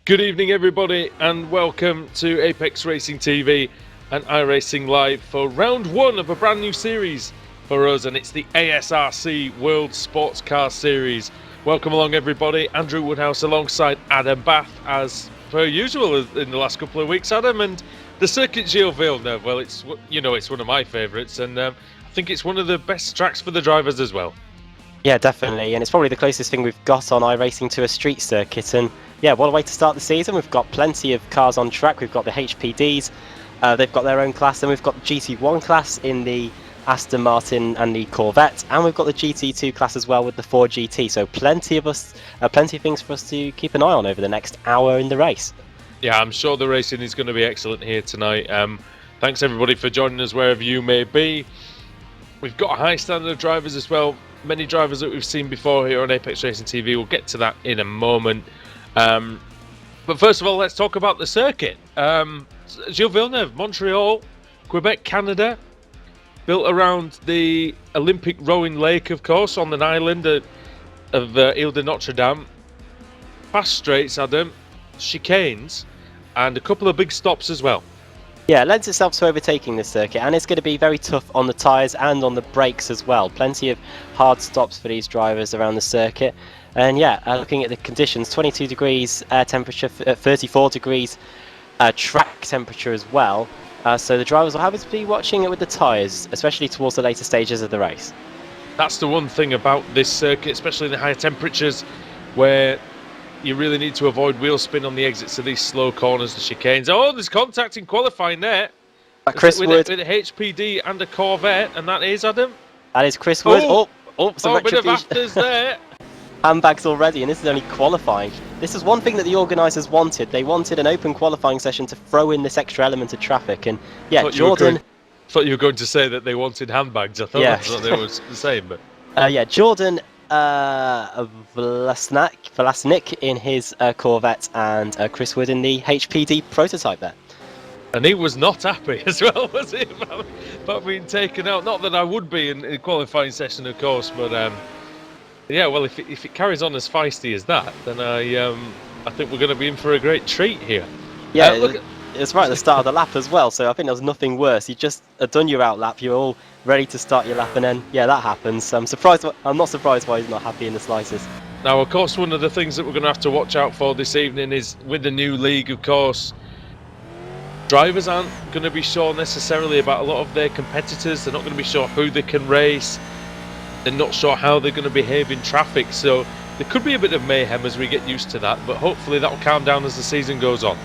Good evening, everybody, and welcome to Apex Racing TV and iRacing Live for round one of a brand new series for us, and it's the ASRC World Sports Car Series. Welcome along, everybody. Andrew Woodhouse alongside Adam Bath, as per usual in the last couple of weeks, Adam. And the circuit Gilles Villeneuve, well, it's one of my favourites, and I think it's one of the best tracks for the drivers as well. Yeah, definitely, and it's probably the closest thing we've got on iRacing to a street circuit. And yeah, what a way to start the season. We've got plenty of cars on track. We've got the HPDs, they've got their own class, and we've got the GT1 class in the Aston Martin and the Corvette, and we've got the GT2 class as well with the Ford GT. So plenty of things for us to keep an eye on over the next hour in the race. Yeah, I'm sure the racing is going to be excellent here tonight. Thanks everybody for joining us wherever you may be. We've got a high standard of drivers as well. Many drivers that we've seen before here on Apex Racing TV. We'll get to that in a moment. But first of all, let's talk about the circuit. Gilles Villeneuve, Montreal, Quebec, Canada. Built around the Olympic rowing lake, of course, on an island of Ile de Notre Dame. Fast straights, Adam, chicanes, and a couple of big stops as well. Yeah, it lends itself to overtaking this circuit, and it's going to be very tough on the tyres and on the brakes as well. Plenty of hard stops for these drivers around the circuit. And yeah, looking at the conditions, 22 degrees air temperature, 34 degrees track temperature as well. So the drivers will have to be watching it with the tyres, especially towards the later stages of the race. That's the one thing about this circuit, especially in the higher temperatures, where you really need to avoid wheel spin on the exits of these slow corners, the chicanes. Oh, there's contact in qualifying there. Chris Wood. With a HPD and a Corvette, and that is, Adam? That is Chris Wood. Some a bit of afters there. Handbags already, and this is only qualifying. This is one thing that the organisers wanted. They wanted an open qualifying session to throw in this extra element of traffic. And yeah, Jordan... I thought you were going to say that they wanted handbags. I thought that's what they were saying. But yeah, Jordan Vlasnik in his Corvette, and Chris Wood in the HPD prototype there. And he was not happy as well, was he, about being taken out? Not that I would be in a qualifying session, of course, but yeah, well, if it carries on as feisty as that, then I think we're going to be in for a great treat here. Yeah, it's right at the start of the lap as well, so I think there was nothing worse. You just done your out lap, you're all ready to start your lap, and then yeah, that happens. I'm not surprised why he's not happy in the slightest. Now, of course, one of the things that we're going to have to watch out for this evening is with the new league, of course, drivers aren't going to be sure necessarily about a lot of their competitors. They're not going to be sure who they can race. They're not sure how they're going to behave in traffic, so there could be a bit of mayhem as we get used to that, but hopefully that will calm down as the season goes on.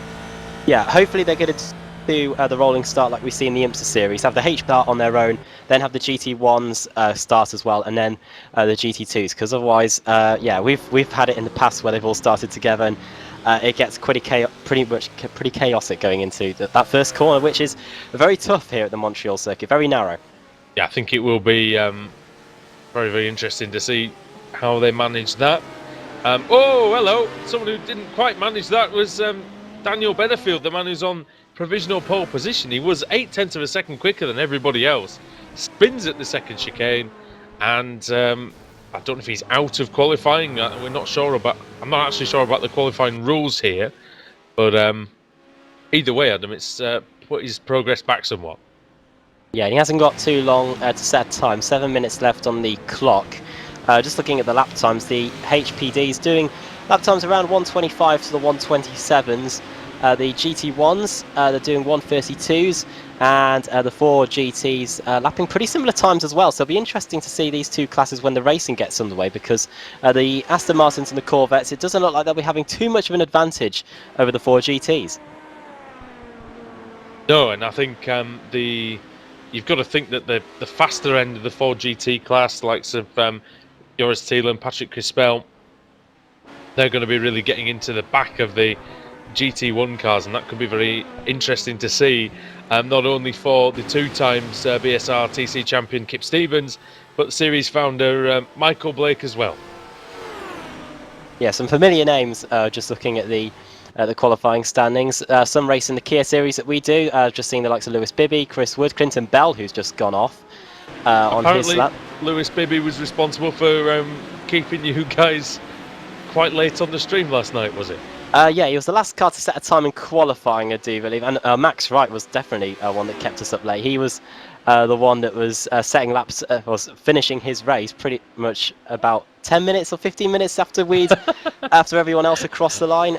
Yeah, hopefully they're going to do the rolling start like we see in the IMSA series, have the H start on their own, then have the GT1s start as well, and then the GT2s, because otherwise, yeah, we've had it in the past where they've all started together, and it gets pretty chaotic going into that first corner, which is very tough here at the Montreal circuit, very narrow. Yeah, I think it will be very, very interesting to see how they manage that. Oh, hello, someone who didn't quite manage that was Daniel Benefield, the man who's on provisional pole position. He was 0.8 of a second quicker than everybody else. Spins at the second chicane, and I don't know if he's out of qualifying. We're not sure about. I'm not actually sure about the qualifying rules here, but either way, Adam, it's put his progress back somewhat. Yeah, he hasn't got too long to set time. 7 minutes left on the clock. Just looking at the lap times, the HPD is doing lap times around 125 to the 127s. The GT1s, they're doing 132s, and the 4 GTs lapping pretty similar times as well. So it'll be interesting to see these two classes when the racing gets underway, because the Aston Martins and the Corvettes, it doesn't look like they'll be having too much of an advantage over the 4 GTs. No, and I think you've got to think that the faster end of the 4 GT class, likes of Joris Thielen, Patrick Crispel, they're going to be really getting into the back of the GT1 cars, and that could be very interesting to see, not only for the 2 times BSR TC champion Kip Stevens, but series founder Michael Blake as well. Yeah, some familiar names, just looking at the qualifying standings. Some race in the Kia series that we do, just seeing the likes of Lewis Bibby, Chris Wood, Clinton Bell, who's just gone off on his lap. Lewis Bibby was responsible for keeping you guys quite late on the stream last night, was it? Yeah, he was the last car to set a time in qualifying, I do believe. And Max Wright was definitely one that kept us up late. He was the one that was setting laps, was finishing his race pretty much about 10 minutes or 15 minutes after after everyone else had crossed the line.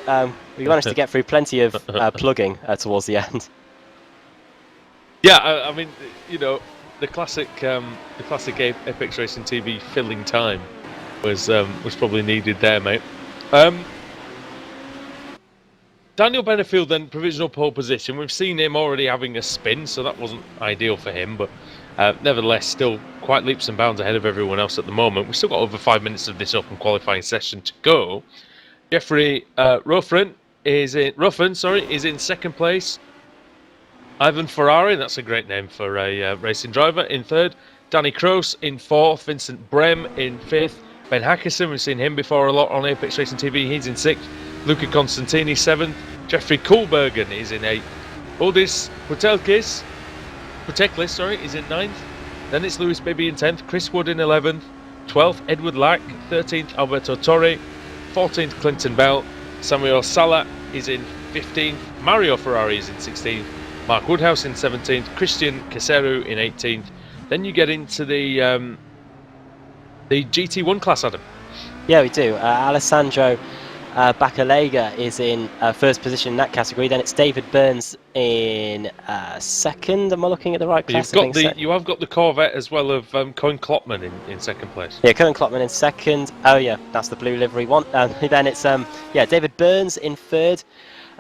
We managed to get through plenty of plugging towards the end. Yeah, I mean, you know, the classic Apex Racing TV filling time was probably needed there, mate. Daniel Benefield then, provisional pole position. We've seen him already having a spin, so that wasn't ideal for him, but nevertheless, still quite leaps and bounds ahead of everyone else at the moment. We've still got over 5 minutes of this open qualifying session to go. Jeffrey Ruffin is in second place. Ivan Ferrari, that's a great name for a racing driver, in third. Danny Kroos in fourth. Vincent Brem in fifth. Ben Hackerson, we've seen him before a lot on Apex Racing TV, he's in sixth. Luca Constantini, seventh. Jeffrey Koolbergen is in eighth. Odis Puteklis, is in ninth. Then it's Lewis Bibby in 10th. Chris Wood in 11th. 12th, Edward Lack. 13th, Alberto Torre. 14th, Clinton Bell. Samuel Sala is in 15th. Mario Ferrari is in 16th. Mark Woodhouse in 17th. Christian Caseru in 18th. Then you get into the GT1 class, Adam. Yeah, we do. Alessandro Bacalega is in first position in that category. Then it's David Burns in second. Am I looking at the right class? You have got the Corvette as well of Cohen Klopman in second place. Yeah, Cohen Klopman in second. Oh yeah, that's the blue livery one. Then it's David Burns in third.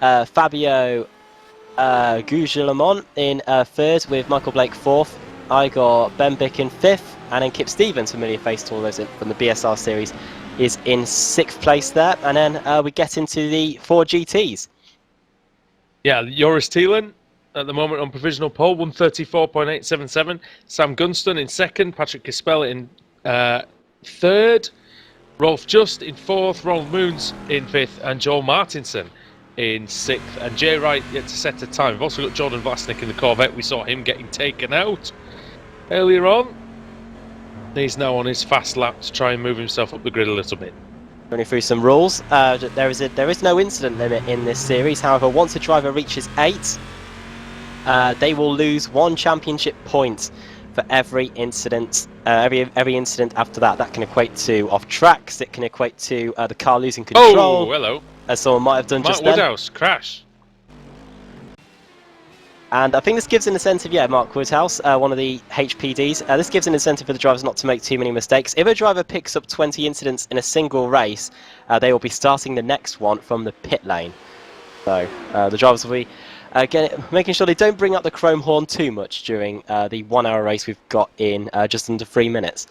Fabio Gugellemont in third with Michael Blake fourth. Igor Bembick in fifth, and then Kip Stevens, familiar face to all those from the BSR series, is in sixth place there. And then we get into the 4 GTs. Yeah, Joris Thielen at the moment on provisional pole, 134.877. Sam Gunston in second, Patrick Kispel in third, Rolf Just in fourth, Ronald Moons in fifth, and Joel Martinson in sixth. And Jay Wright yet to set a time. We've also got Jordan Vlasnik in the Corvette. We saw him getting taken out earlier on. He's now on his fast lap to try and move himself up the grid a little bit. Running through some rules. There is no incident limit in this series. However, once a driver reaches 8, they will lose 1 championship point for every incident. Every incident after that. That can equate to off tracks. It can equate to the car losing control. Oh, hello. As someone might have done Mark just then. Woodhouse, crash. And I think this gives an incentive, Mark Woodhouse, one of the HPDs. This gives an incentive for the drivers not to make too many mistakes. If a driver picks up 20 incidents in a single race, they will be starting the next one from the pit lane. So the drivers will be making sure they don't bring up the chrome horn too much during the 1 hour race we've got in just under 3 minutes.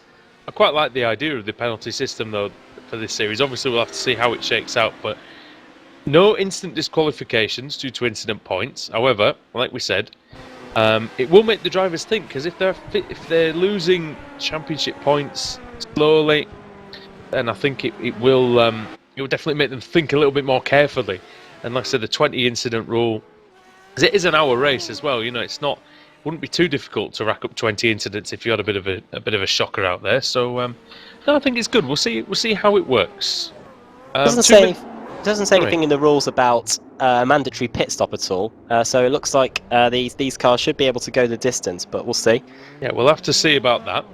I quite like the idea of the penalty system, though, for this series. Obviously, we'll have to see how it shakes out, but no instant disqualifications due to incident points. However, like we said, it will make the drivers think, because if they're losing championship points slowly, then I think it will definitely make them think a little bit more carefully. And like I said, the 20 incident rule, because it is an hour race as well. You know, wouldn't be too difficult to rack up 20 incidents if you had a bit of a shocker out there. So no, I think it's good. We'll see how it works. It doesn't say anything in the rules about a mandatory pit stop at all, so it looks like these cars should be able to go the distance, but we'll see. Yeah, we'll have to see about that.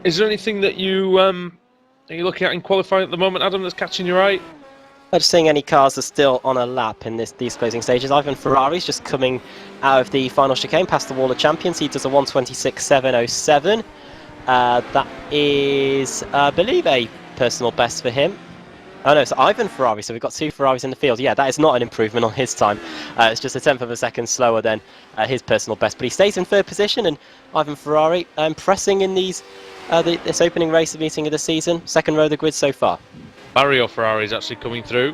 Is there anything that are you looking at in qualifying at the moment, Adam, that's catching your eye? I'm just seeing any cars are still on a lap in these closing stages. Ivan Ferrari's just coming out of the final chicane past the wall of champions. He does a 1:26.707. That is, I believe, a personal best for him. Oh no, it's Ivan Ferrari, so we've got 2 Ferraris in the field. Yeah, that is not an improvement on his time. It's just a 1/10 of a second slower than his personal best. But he stays in third position, and Ivan Ferrari pressing in this opening race meeting of the season. Second row of the grid so far. Mario Ferrari is actually coming through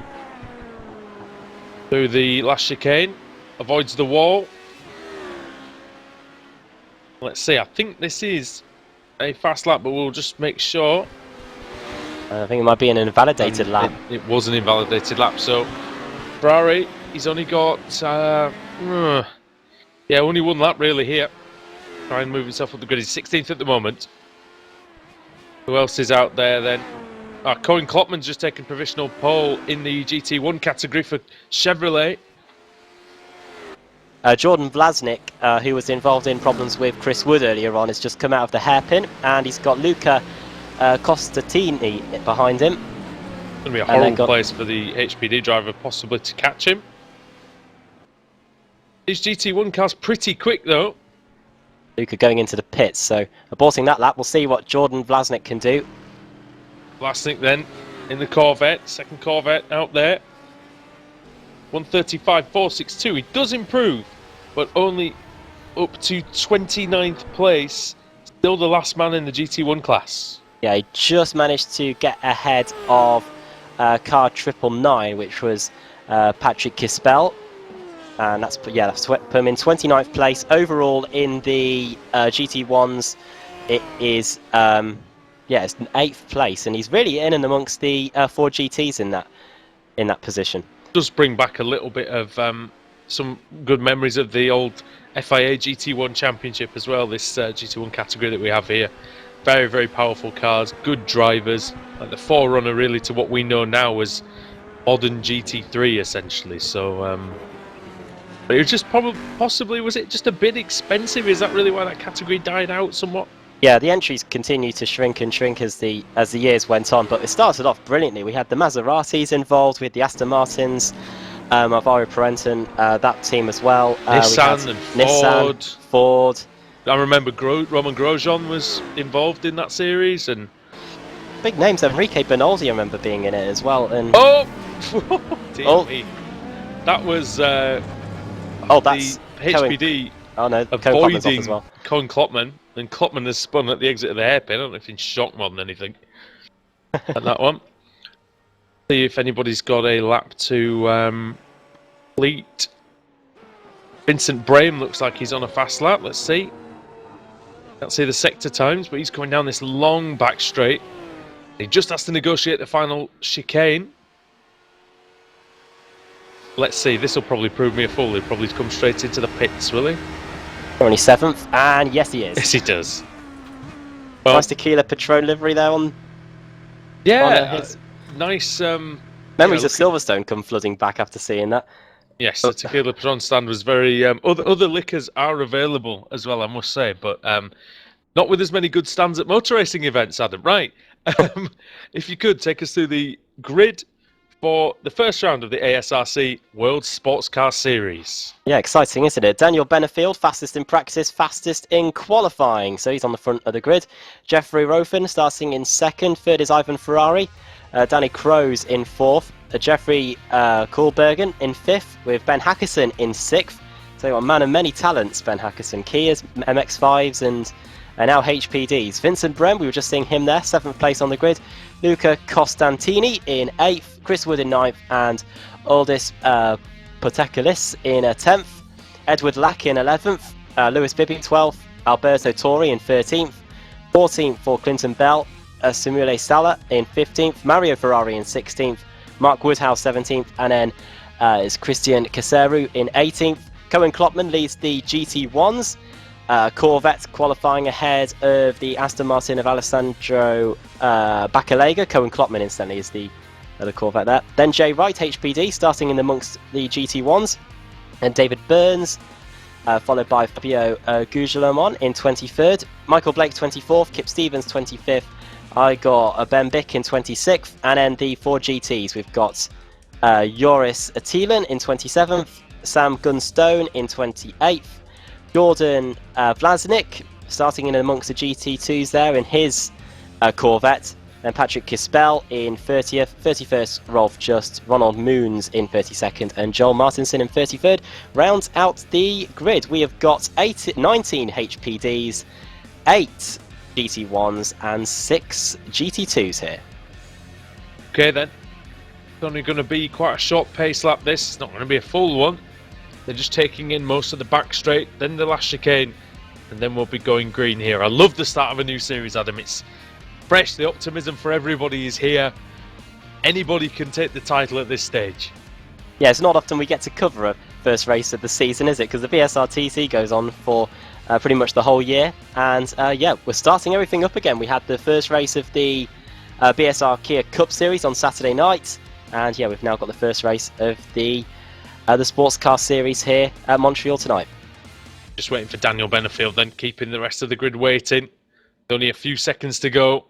the last chicane, avoids the wall. Let's see, I think this is a fast lap, but we'll just make sure. I think it might be an invalidated lap. It was an invalidated lap, so Ferrari, he's only got only 1 lap really here. Try and move himself up the grid. He's 16th at the moment. Who else is out there then? Cohen Klopman's just taken provisional pole in the GT1 category for Chevrolet. Jordan Vlasnik, who was involved in problems with Chris Wood earlier on, has just come out of the hairpin, and he's got Luca Costatini behind him. It's going to be a horrible place for the HPD driver possibly to catch him. His GT1 car's pretty quick though. Luca going into the pits, so aborting that lap. We'll see what Jordan Vlasnik can do. Vlasnik then in the Corvette, second Corvette out there. 135.462. He does improve, but only up to 29th place. Still the last man in the GT1 class. Yeah, he just managed to get ahead of car 999, which was Patrick Kispel. And that's put him in 29th place. Overall in the GT1s, it is it's 8th place, and he's really in and amongst the 4 GTs in that position. Does bring back a little bit of some good memories of the old FIA GT1 Championship as well, this GT1 category that we have here. Very, very powerful cars, good drivers, like the forerunner really to what we know now as modern GT3 essentially. So but it was just possibly, was it just a bit expensive? Is that really why that category died out somewhat? Yeah, the entries continue to shrink and shrink as the years went on, but it started off brilliantly. We had the Maseratis involved with the Aston Martins, Alvaro Parenton, that team as well. Nissan, Ford. I remember Roman Grosjean was involved in that series, and big names. Enrique Bernoldi, I remember being in it as well. And that was that's the HPD avoiding as well. Cohen Klopman. And Klopman has spun at the exit of the hairpin. I don't know if he's in shock more than anything at that one. See if anybody's got a lap to complete. Vincent Brame looks like he's on a fast lap. Let's see. Can't see the sector times, but he's coming down this long back straight. He just has to negotiate the final chicane. Let's see. This will probably prove me a fool. He'll probably come straight into the pits, will he? Only 7th, and yes he is. Yes he does. Well, nice Tequila Patron livery there on. Yeah, nice. Memories of Silverstone come flooding back after seeing that. Yes, the Tequila Patron stand was very. Other liquors are available as well, I must say, but not with as many good stands at motor racing events, Adam. Right. If you could take us through the grid for the first round of the ASRC World Sports Car Series. Yeah, exciting, isn't it? Daniel Benefield, fastest in practice, fastest in qualifying. So he's on the front of the grid. Jeffrey Rofin starting in 2nd. 3rd is Ivan Ferrari. Danny Crows in 4th. Jeffrey Kohlbergen in 5th, with Ben Hackerson in 6th. So a man of many talents, Ben Hackerson. Kias, MX-5s and now HPDs. Vincent Brem, we were just seeing him there, 7th place on the grid. Luca Costantini in 8th, Chris Wood in 9th, and Aldis Potekalis in 10th. Edward Lack in 11th, Lewis Bibby 12th, Alberto Tori in 13th, 14th for Clinton Bell, Samule Sala in 15th, Mario Ferrari in 16th, Mark Woodhouse 17th, and then is Christian Caseru in 18th. Cohen Klopman leads the GT1s. Corvette qualifying ahead of the Aston Martin of Alessandro Baccalega. Cohen Klopman, incidentally, is the Corvette there. Then Jay Wright, HPD, starting in amongst the GT1s. And David Burns, followed by Fabio Gugelomon in 23rd. Michael Blake 24th, Kip Stevens 25th. I got Ben Bick in 26th. And then the 4 GTs, we've got Joris Attilan in 27th. Sam Gunstone in 28th. Jordan Vlasnik starting in amongst the GT2s there in his Corvette. Then Patrick Kispel in 30th, 31st Rolf Just, Ronald Moons in 32nd, and Joel Martinson in 33rd. Rounds out the grid. We have got 19 HPDs, 8 GT1s, and 6 GT2s here. Okay then. It's only going to be quite a short pace lap this. It's not going to be a full one. They're just taking in most of the back straight, then the last chicane, and then we'll be going green here. I love the start of a new series, Adam. It's fresh. The optimism for everybody is here. Anybody can take the title at this stage. Yeah, it's not often we get to cover a first race of the season, is it? Because the BSRTC goes on for pretty much the whole year. And yeah, we're starting everything up again. We had the first race of the BSR Kia Cup Series on Saturday night. And yeah, we've now got the first race of the Sports Car Series here at Montreal tonight. Just waiting for Daniel Benefield, then keeping the rest of the grid waiting. Only a few seconds to go.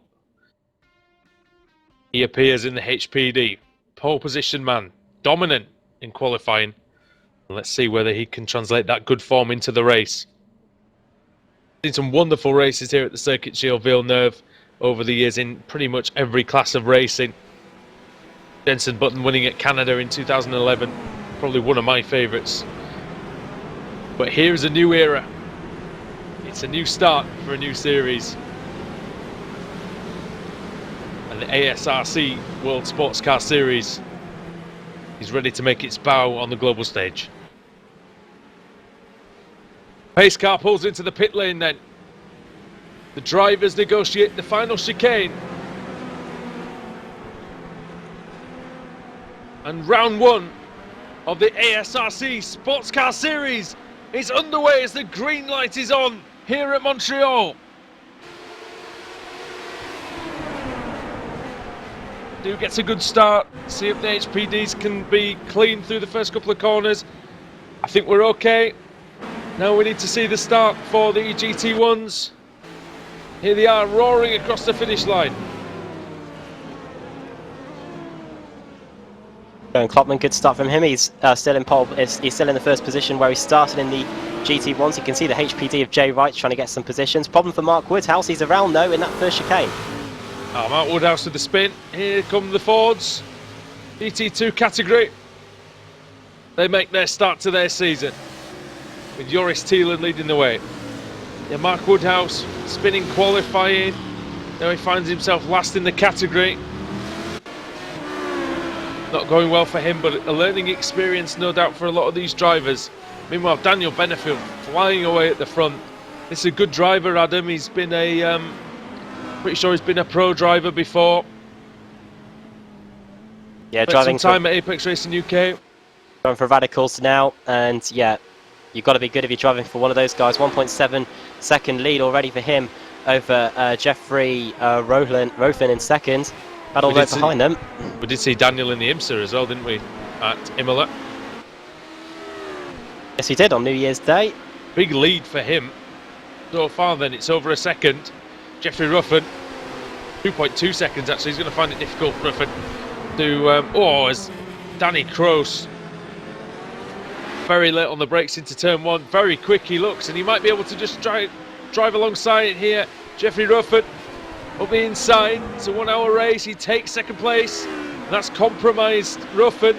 He appears in the HPD. Pole position man, dominant in qualifying. Let's see whether he can translate that good form into the race. Seen some wonderful races here at the Circuit Shield Villeneuve over the years in pretty much every class of racing. Jenson Button winning at Canada in 2011, probably one of my favourites. But here is a new era. It's a new start for a new series. And the ASRC World Sports Car Series is ready to make its bow on the global stage. Pace car pulls into the pit lane then. The drivers negotiate the final chicane. And round one of the ASRC Sports Car Series is underway as the green light is on here at Montreal. Do gets a good start. See if the HPDs can be clean through the first couple of corners. I think we're okay. Now we need to see the start for the GT1s. Here they are roaring across the finish line. And Klopman, good start from him. He's still in pole. He's still in the first position where he started in the GT1s. You can see the HPD of Jay Wright trying to get some positions. Problem for Mark Woodhouse. He's around though in that first chicane. Mark Woodhouse with the spin. Here come the Fords. GT2 category. They make their start to their season, with Joris Thielen leading the way. Yeah, Mark Woodhouse spinning qualifying. Now he finds himself last in the category. Not going well for him, but a learning experience no doubt for a lot of these drivers. Meanwhile, Daniel Benefield flying away at the front. This is a good driver, Adam. He's been pretty sure he's been a pro driver before. Yeah, spent driving some time at Apex Racing UK. Going for radicals now, and yeah, you've got to be good if you're driving for one of those guys. 1.7 second lead already for him over Jeffrey Rothen in second. Battle right behind them. We did see Daniel in the IMSA as well, didn't we? At Imola. Yes, he did on New Year's Day. Big lead for him. So far then, it's over a second. Jeffrey Ruffin, 2.2 seconds actually. He's going to find it difficult, Ruffin, to... as Danny Kroos very late on the brakes into turn one. Very quick he looks, and he might be able to just drive alongside it here. Jeffrey Ruffin up the inside. It's a 1 hour race. He takes second place. And that's compromised Ruffin.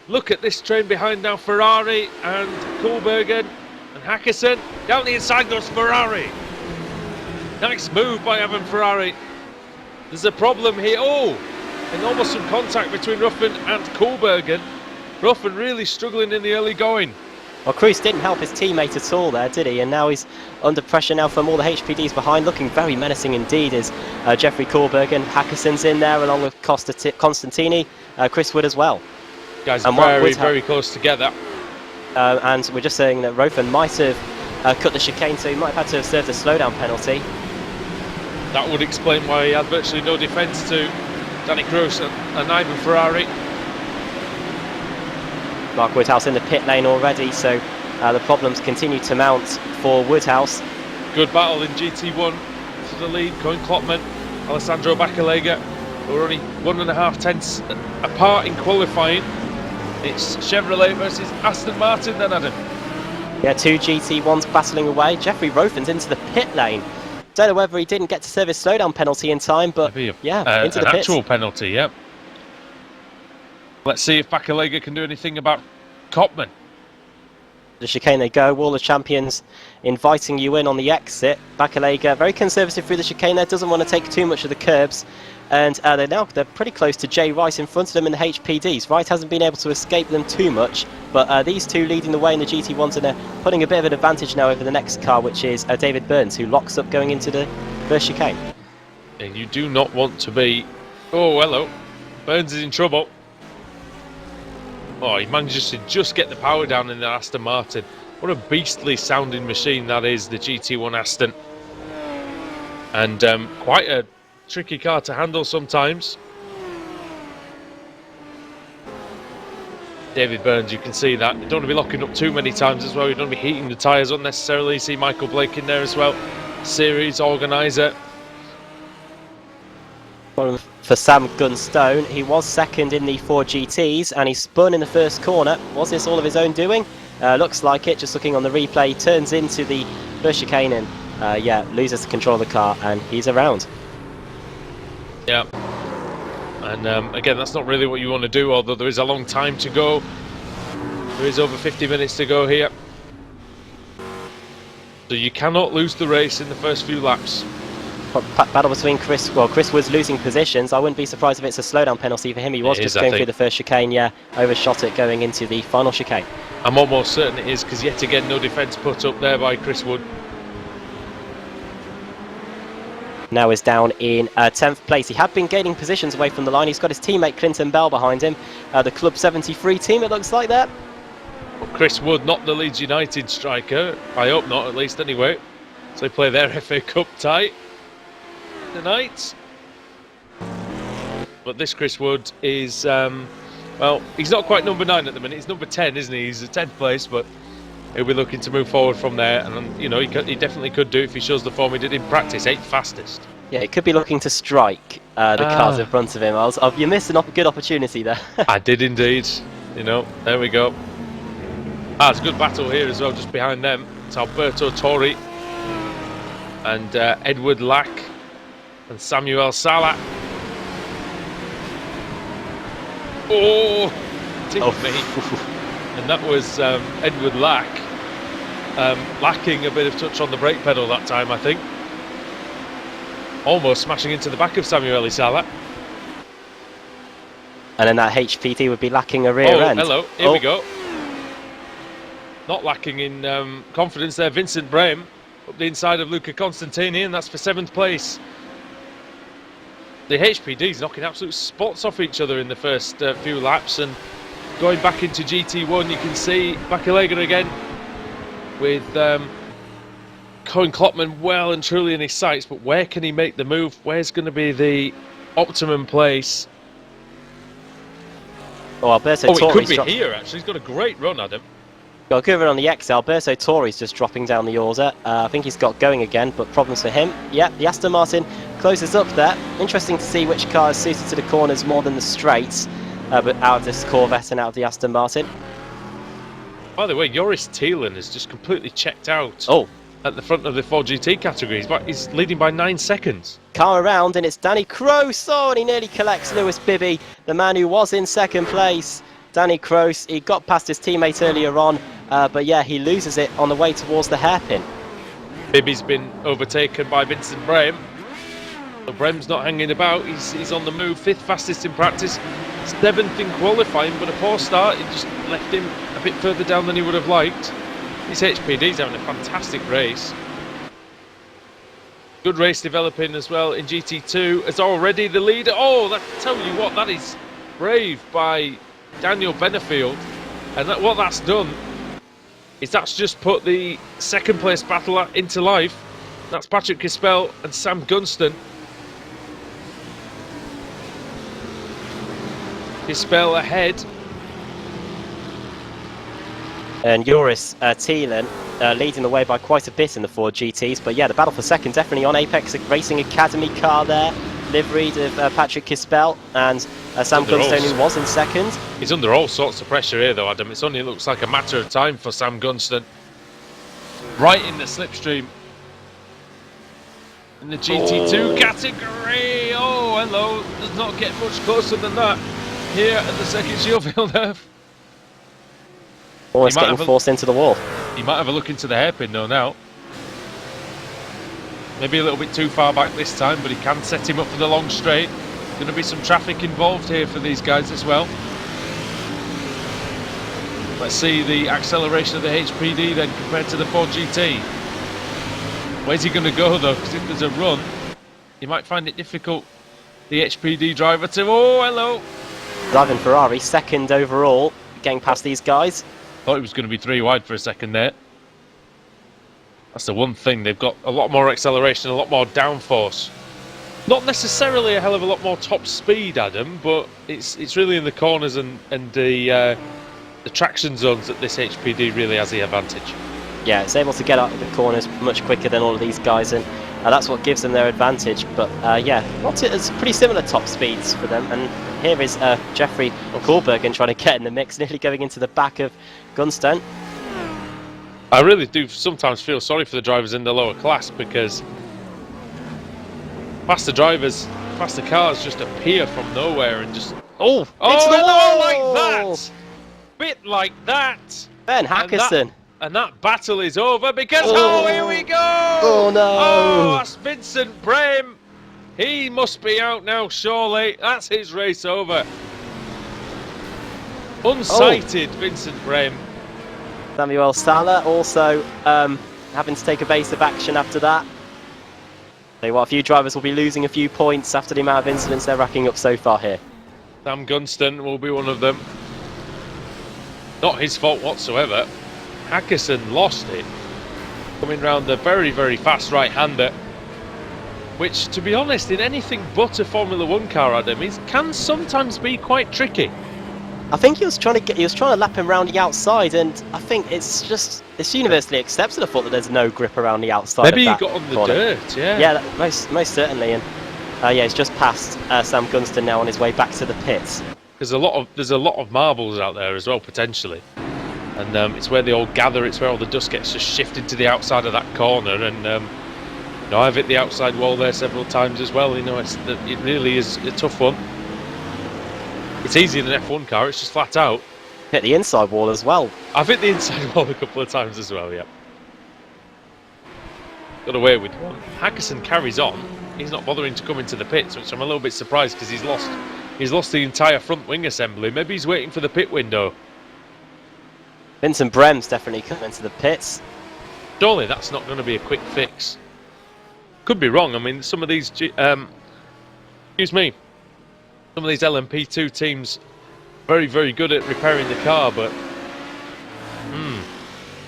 Look at this train behind now. Ferrari and Koolbergen and Hakkisen. Down the inside goes Ferrari. Nice move by Evan Ferrari. There's a problem here. Oh, and almost some contact between Ruffin and Koolbergen. Ruffin really struggling in the early going. Well, Cruz didn't help his teammate at all there, did he? And now he's under pressure now from all the HPDs behind, looking very menacing indeed as Jeffrey Koolbergen. Hackerson's in there along with Constantini, Chris Wood as well. Guys are very close together. And we're just saying that Ruffin might have cut the chicane, so he might have had to have served a slowdown penalty. That would explain why he had virtually no defence to Danny Kroos and Ivan Ferrari. Mark Woodhouse in the pit lane already, so the problems continue to mount for Woodhouse. Good battle in GT1 to the lead, Cohen Klopman, Alessandro Baccalega. We're only 1.5 tenths apart in qualifying. It's Chevrolet versus Aston Martin then, Adam. Yeah, two GT1s battling away. Jeffrey Rothen's into the pit lane. Don't know whether he didn't get to serve his slowdown penalty in time, but yeah, into the pits. An actual penalty, yeah. Let's see if Baccalega can do anything about Kopman. The chicane they go, Wall of Champions inviting you in on the exit. Baccalega very conservative through the chicane there, doesn't want to take too much of the curbs. And they're pretty close to Jay Rice in front of them in the HPDs. Wright hasn't been able to escape them too much, but these two leading the way in the GT1s, and they're putting a bit of an advantage now over the next car, which is David Burns, who locks up going into the first chicane. And you do not want to be... Oh, hello. Burns is in trouble. Oh, he manages to just get the power down in the Aston Martin. What a beastly sounding machine that is, the GT1 Aston. And quite a tricky car to handle sometimes. David Burns, you can see that. You don't want to be locking up too many times as well. You don't want to be heating the tyres unnecessarily. You see Michael Blake in there as well. Series organiser. For Sam Gunstone, he was second in the 4GTs and he spun in the first corner. Was this all of his own doing? Looks like it, just looking on the replay. He turns into the first chicane and yeah, loses control of the car and he's around. Yeah. And again, that's not really what you want to do, although there is a long time to go. There is over 50 minutes to go here. So you cannot lose the race in the first few laps. Battle between Chris. Well, Chris was losing positions. I wouldn't be surprised if it's a slowdown penalty for him. He was just going through the first chicane, yeah, overshot it going into the final chicane. I'm almost certain it is, because yet again, no defence put up there by Chris Wood. Now is down in 10th place. He had been gaining positions away from the line. He's got his teammate Clinton Bell behind him. The Club 73 team, it looks like that. Well, Chris Wood, not the Leeds United striker. I hope not, at least anyway. So they play their FA Cup tie tonight. But this Chris Wood is, well, he's not quite number 9 at the minute. He's number 10, isn't he? He's at 10th place, but he'll be looking to move forward from there. And, you know, he definitely could do if he shows the form he did in practice. 8th fastest. Yeah, he could be looking to strike the cars in front of him. You missed a good opportunity there. I did indeed. You know, there we go. It's a good battle here as well, just behind them. It's Alberto Torri and Edward Lack and Samuel Sala. Oh, tipped me. And that was Edward Lack lacking a bit of touch on the brake pedal that time, I think. Almost smashing into the back of Samuel Sala. And then that HPD would be lacking a rear end. Hello, here we go. Not lacking in confidence there, Vincent Brahim up the inside of Luca Constantini, and that's for 7th place. The HPD's knocking absolute spots off each other in the first few laps, and going back into GT1 you can see Bacalega again with Colin Klopman well and truly in his sights, but where can he make the move? Where's going to be the optimum place? Oh, Alberto Torres, it could be here actually. He's got a great run, Adam. Got a good run on the X. Alberto Torres just dropping down the order. I think he's got going again, but problems for him. Yeah, the Aston Martin closes up there. Interesting to see which car is suited to the corners more than the straights, but out of this Corvette and out of the Aston Martin. By the way, Joris Thielen is just completely checked out. Oh. At the front of the 4GT category. He's leading by 9 seconds. Car around, and it's Danny Kroos. Oh, and he nearly collects Lewis Bibby, the man who was in 2nd place. Danny Kroos, he got past his teammate earlier on, but yeah, he loses it on the way towards the hairpin. Bibby's been overtaken by Vincent Brahim. But Brahim's not hanging about, he's on the move, 5th fastest in practice, 7th in qualifying, but a poor start. It just left him a bit further down than he would have liked. This HPD's having a fantastic race. Good race developing as well in GT2. It's already the leader. Oh, tell you what, that is brave by Daniel Benefield. And what that's done is that's just put the 2nd place battle into life. That's Patrick Kispel and Sam Gunston. Kispel ahead. And Joris Thielen leading the way by quite a bit in the 4GTs. But yeah, the battle for 2nd definitely on Apex Racing Academy car there. Liveried of Patrick Kispel and Sam Gunstone, who was in 2nd. He's under all sorts of pressure here though, Adam. It only looks like a matter of time for Sam Gunston. Right in the slipstream. In the GT2 category. Oh, hello. Does not get much closer than that. Here at the 2nd Sheffield Earth. Almost getting forced into the wall. He might have a look into the hairpin though now. Maybe a little bit too far back this time, but he can set him up for the long straight. Going to be some traffic involved here for these guys as well. Let's see the acceleration of the HPD then compared to the 4GT. Where's he going to go though? Because if there's a run, you might find it difficult. The HPD driver to... Oh, hello! Driving Ferrari, 2nd overall, getting past these guys. Thought it was going to be 3 wide for a second there. That's the one thing, they've got a lot more acceleration, a lot more downforce. Not necessarily a hell of a lot more top speed, Adam, but it's really in the corners and the traction zones that this HPD really has the advantage. Yeah, it's able to get out of the corners much quicker than all of these guys, and that's what gives them their advantage. But yeah, it's pretty similar top speeds for them. And here is Jeffrey Kohlbergen trying to get in the mix, nearly going into the back of Gunstone. I really do sometimes feel sorry for the drivers in the lower class, because faster cars just appear from nowhere and just into the wall wall like that, bit like that. Ben Hackerson. And that battle is over because here we go! Oh no! Oh, that's Vincent Brame. He must be out now, surely. That's his race over. Unsighted Vincent Brame. Samuel Salah also having to take a base of action after that. Tell you what, a few drivers will be losing a few points after the amount of incidents they're racking up so far here. Sam Gunston will be one of them. Not his fault whatsoever. Hackerson lost it, coming round a very, very fast right-hander, which, to be honest, in anything but a Formula 1 car, Adam, can sometimes be quite tricky. I think he was trying to lap him around the outside, and I think it's universally accepted. I thought that there's no grip around the outside. Maybe of he got on the dirt, yeah. Yeah, most certainly, and yeah, he's just passed Sam Gunston now on his way back to the pits. There's a lot of marbles out there as well, potentially. And it's where they all gather, it's where all the dust gets just shifted to the outside of that corner, and you know, I've hit the outside wall there several times as well. You know, it really is a tough one. It's easier than an F1 car, it's just flat out. Hit the inside wall as well. I've hit the inside wall a couple of times as well, yeah. Got away with one. Hackerson carries on. He's not bothering to come into the pits, which I'm a little bit surprised, because he's lost the entire front wing assembly. Maybe he's waiting for the pit window. Vincent Brem's definitely come into the pits. Surely that's not going to be a quick fix. Could be wrong. I mean, some of these, some of these LMP2 teams, very, very good at repairing the car, but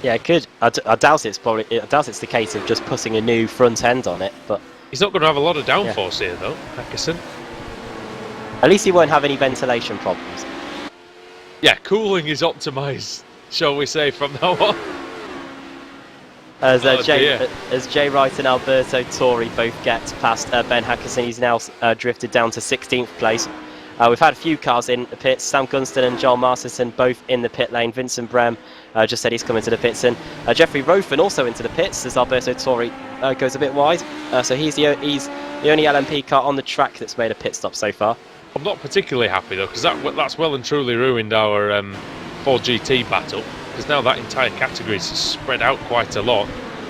yeah, it could. I doubt it's the case of just putting a new front end on it, but he's not going to have a lot of downforce here, though, Hackerson. At least he won't have any ventilation problems. Yeah, cooling is optimised, shall we say, from now on. As Jay Wright and Alberto Tori both get past Ben Hackerson, he's now drifted down to 16th place. We've had a few cars in the pits. Sam Gunston and Joel Masterson both in the pit lane. Vincent Brem just said he's coming to the pits, and Jeffrey Rofen also into the pits as Alberto Tori goes a bit wide. So he's the only LMP car on the track that's made a pit stop so far. I'm not particularly happy though, because that's well and truly ruined our 4GT battle, because now that entire category is spread out quite a lot.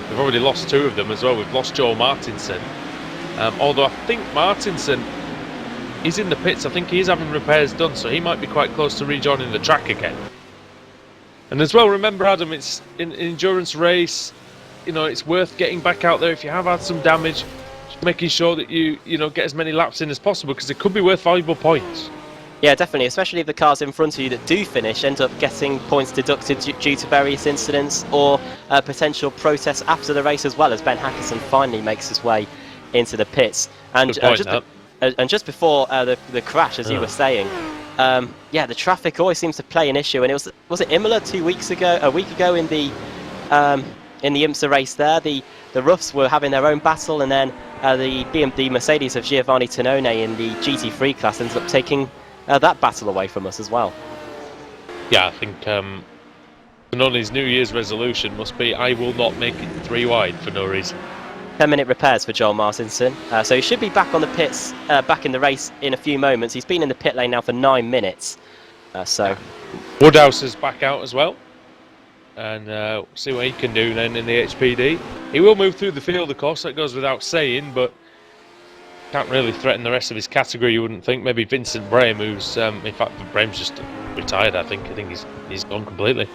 We've already lost two of them as well. We've lost Joel Martinson, although I think Martinson is in the pits. I think he is having repairs done, so he might be quite close to rejoining the track again. And as well, remember, Adam, it's an endurance race. You know, it's worth getting back out there if you have had some damage, just making sure that you get as many laps in as possible, because it could be worth valuable points. Yeah, definitely, especially if the cars in front of you that do finish end up getting points deducted due to various incidents or potential protests after the race, as well as Ben Hackerson finally makes his way into the pits. And just before the crash, as you were saying, yeah, the traffic always seems to play an issue. And it was it Imola a week ago in the IMSA race there, the Roughs were having their own battle, and then the Mercedes of Giovanni Tonone in the GT3 class ended up taking that battle away from us as well. Yeah, I think Tanone's New Year's resolution must be, I will not make it 3 wide for no reason. 10-minute repairs for Joel Martinson. So he should be back on the pits, back in the race in a few moments. He's been in the pit lane now for 9 minutes. Woodhouse is back out as well. And we'll see what he can do then in the HPD. He will move through the field, of course, that goes without saying, but can't really threaten the rest of his category, you wouldn't think. Maybe Vincent Brame, who's, in fact, Brame's just retired, I think. I think he's gone completely.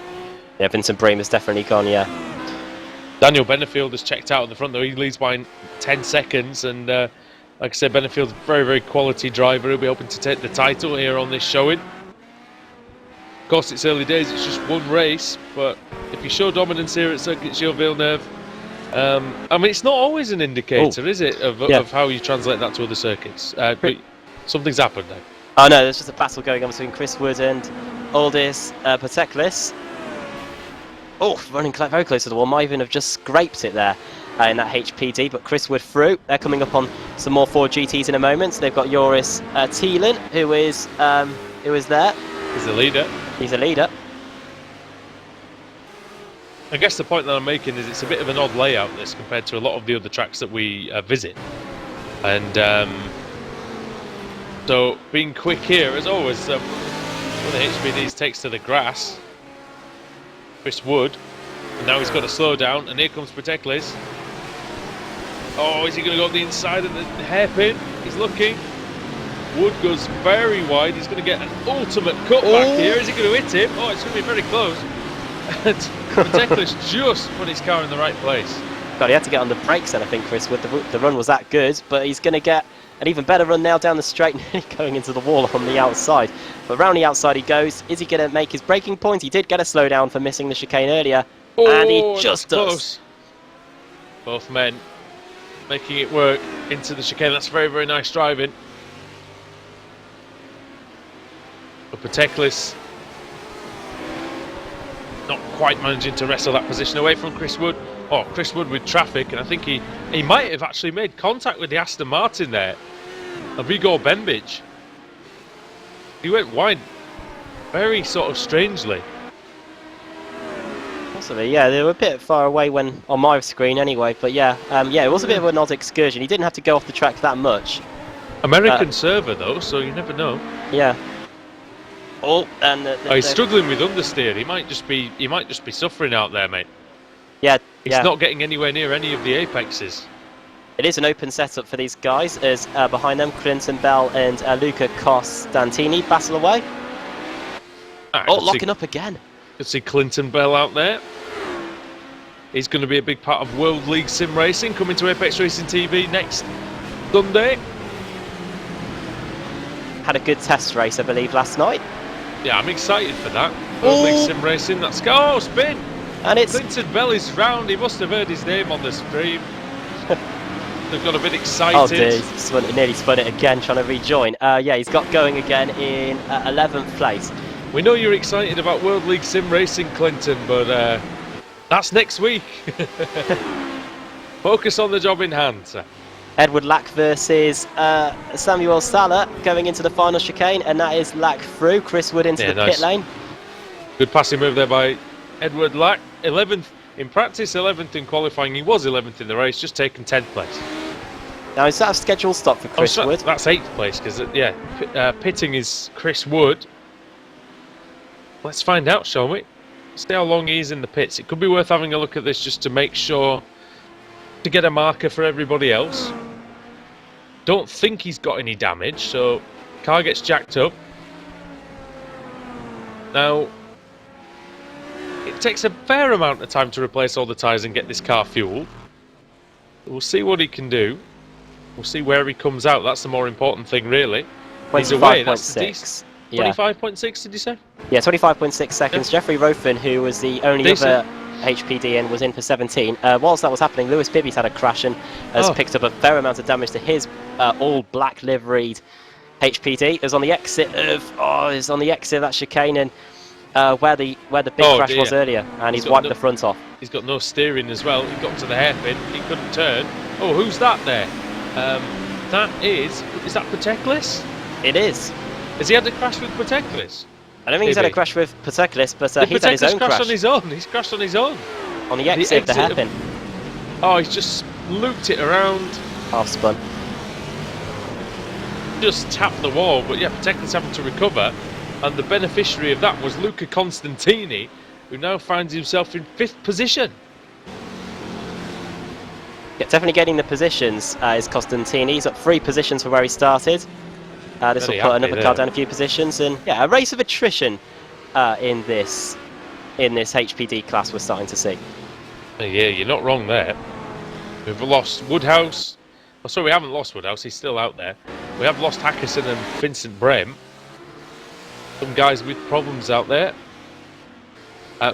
Yeah, Vincent Brame has definitely gone, yeah. Daniel Benefield has checked out at the front, though. He leads by 10 seconds, and like I said, Benefield's a very, very quality driver. He'll be hoping to take the title here on this showing. Of course, it's early days, it's just one race, but if you show dominance here at Circuit Gilles Villeneuve, I mean, it's not always an indicator, is it, Yeah. of how you translate that to other circuits? But something's happened now. Oh no, there's just a battle going on between Chris Wood and Aldis Pateklis. Oh, running very close to the wall. Might even have just scraped it there in that HPD, but Chris Wood through. They're coming up on some more Ford GTs in a moment. So they've got Joris Thielen, who is there. He's the leader. He's a leader. I guess the point that I'm making is it's a bit of an odd layout, this, compared to a lot of the other tracks that we visit. And so being quick here, as always, one of the HPDs takes to the grass. Chris Wood, and now he's got to slow down, and here comes Pateklis. Oh, is he going to go up the inside of the hairpin? He's looking. Wood goes very wide. He's going to get an ultimate cutback here. Is he going to hit him? Oh, it's going to be very close. Pateklis just put his car in the right place. God, he had to get on the brakes then, I think, Chris Wood. The run was that good, but he's going to get an even better run now down the straight, nearly going into the wall on the outside. But round the outside he goes. Is he going to make his braking point? He did get a slowdown for missing the chicane earlier, and he just does. Close. Both men making it work into the chicane. That's very, very nice driving. But Pateklis not quite managing to wrestle that position away from Chris Wood. Oh, Chris Wood with traffic, and I think he might have actually made contact with the Aston Martin there. Avigo Bembic. He went wide very sort of strangely. Possibly, yeah, they were a bit far away when on my screen anyway, but yeah, it was a bit of an odd excursion. He didn't have to go off the track that much. American server though, so you never know. Yeah. Oh, and he's struggling with understeer. He might just be suffering out there, mate. Yeah, he's not getting anywhere near any of the apexes. It is an open setup for these guys, as behind them, Clinton Bell and Luca Costantini battle away. Locking up again. You can see Clinton Bell out there. He's going to be a big part of World League Sim Racing, coming to Apex Racing TV next Sunday. Had a good test race, I believe, last night. Yeah, I'm excited for that. World League Sim Racing, let's go, spin! And it's Clinton Bell is round, he must have heard his name on the stream. They've got a bit excited. Oh dear, he nearly spun it again, trying to rejoin. Yeah, he's got going again in 11th place. We know you're excited about World League Sim Racing, Clinton, but that's next week. Focus on the job in hand, sir. Edward Lack versus Samuel Salah going into the final chicane, and that is Lack through. Chris Wood into the pit lane. Good passing move there by Edward Lack. 11th in practice, 11th in qualifying. He was 11th in the race, just taken 10th place. Now, is that a scheduled stop for Chris Wood? That's 8th place, because, pitting is Chris Wood. Let's find out, shall we? See how long he is in the pits. It could be worth having a look at this just to make sure, to get a marker for everybody else. Don't think he's got any damage, so car gets jacked up. Now, it takes a fair amount of time to replace all the tyres and get this car fueled. We'll see what he can do. We'll see where he comes out. That's the more important thing, really. He's away. 25.6. 25.6, did you say? Yeah, 25.6 seconds. Yeah. Jeffrey Rofin, who was the only other HPD in, was in for 17. Whilst that was happening, Lewis Bibby's had a crash and has picked up a fair amount of damage to his all black liveried HPD. Is on the exit of that chicane and where the big crash was earlier, and he's wiped the front off. He's got no steering as well. He got to the hairpin. He couldn't turn. Oh, who's that there? Is that Pateklis? It is. Has he had a crash with Pateklis? I don't think he's had a crash with Pateklis, but he's had his own crash. On his own. He's crashed on his own. On the exit of the hairpin. Oh, he's just looped it around. Half spun. Just tapped the wall, but yeah, Pateklis having to recover. And the beneficiary of that was Luca Constantini, who now finds himself in 5th position. Yeah, definitely getting the positions is Costantini. He's up 3 positions from where he started. This will put another car down a few positions, and yeah, a race of attrition in this HPD class we're starting to see. Yeah, you're not wrong there. We've lost Woodhouse. Oh, sorry, we haven't lost Woodhouse. He's still out there. We have lost Hackerson and Vincent Brem. Some guys with problems out there.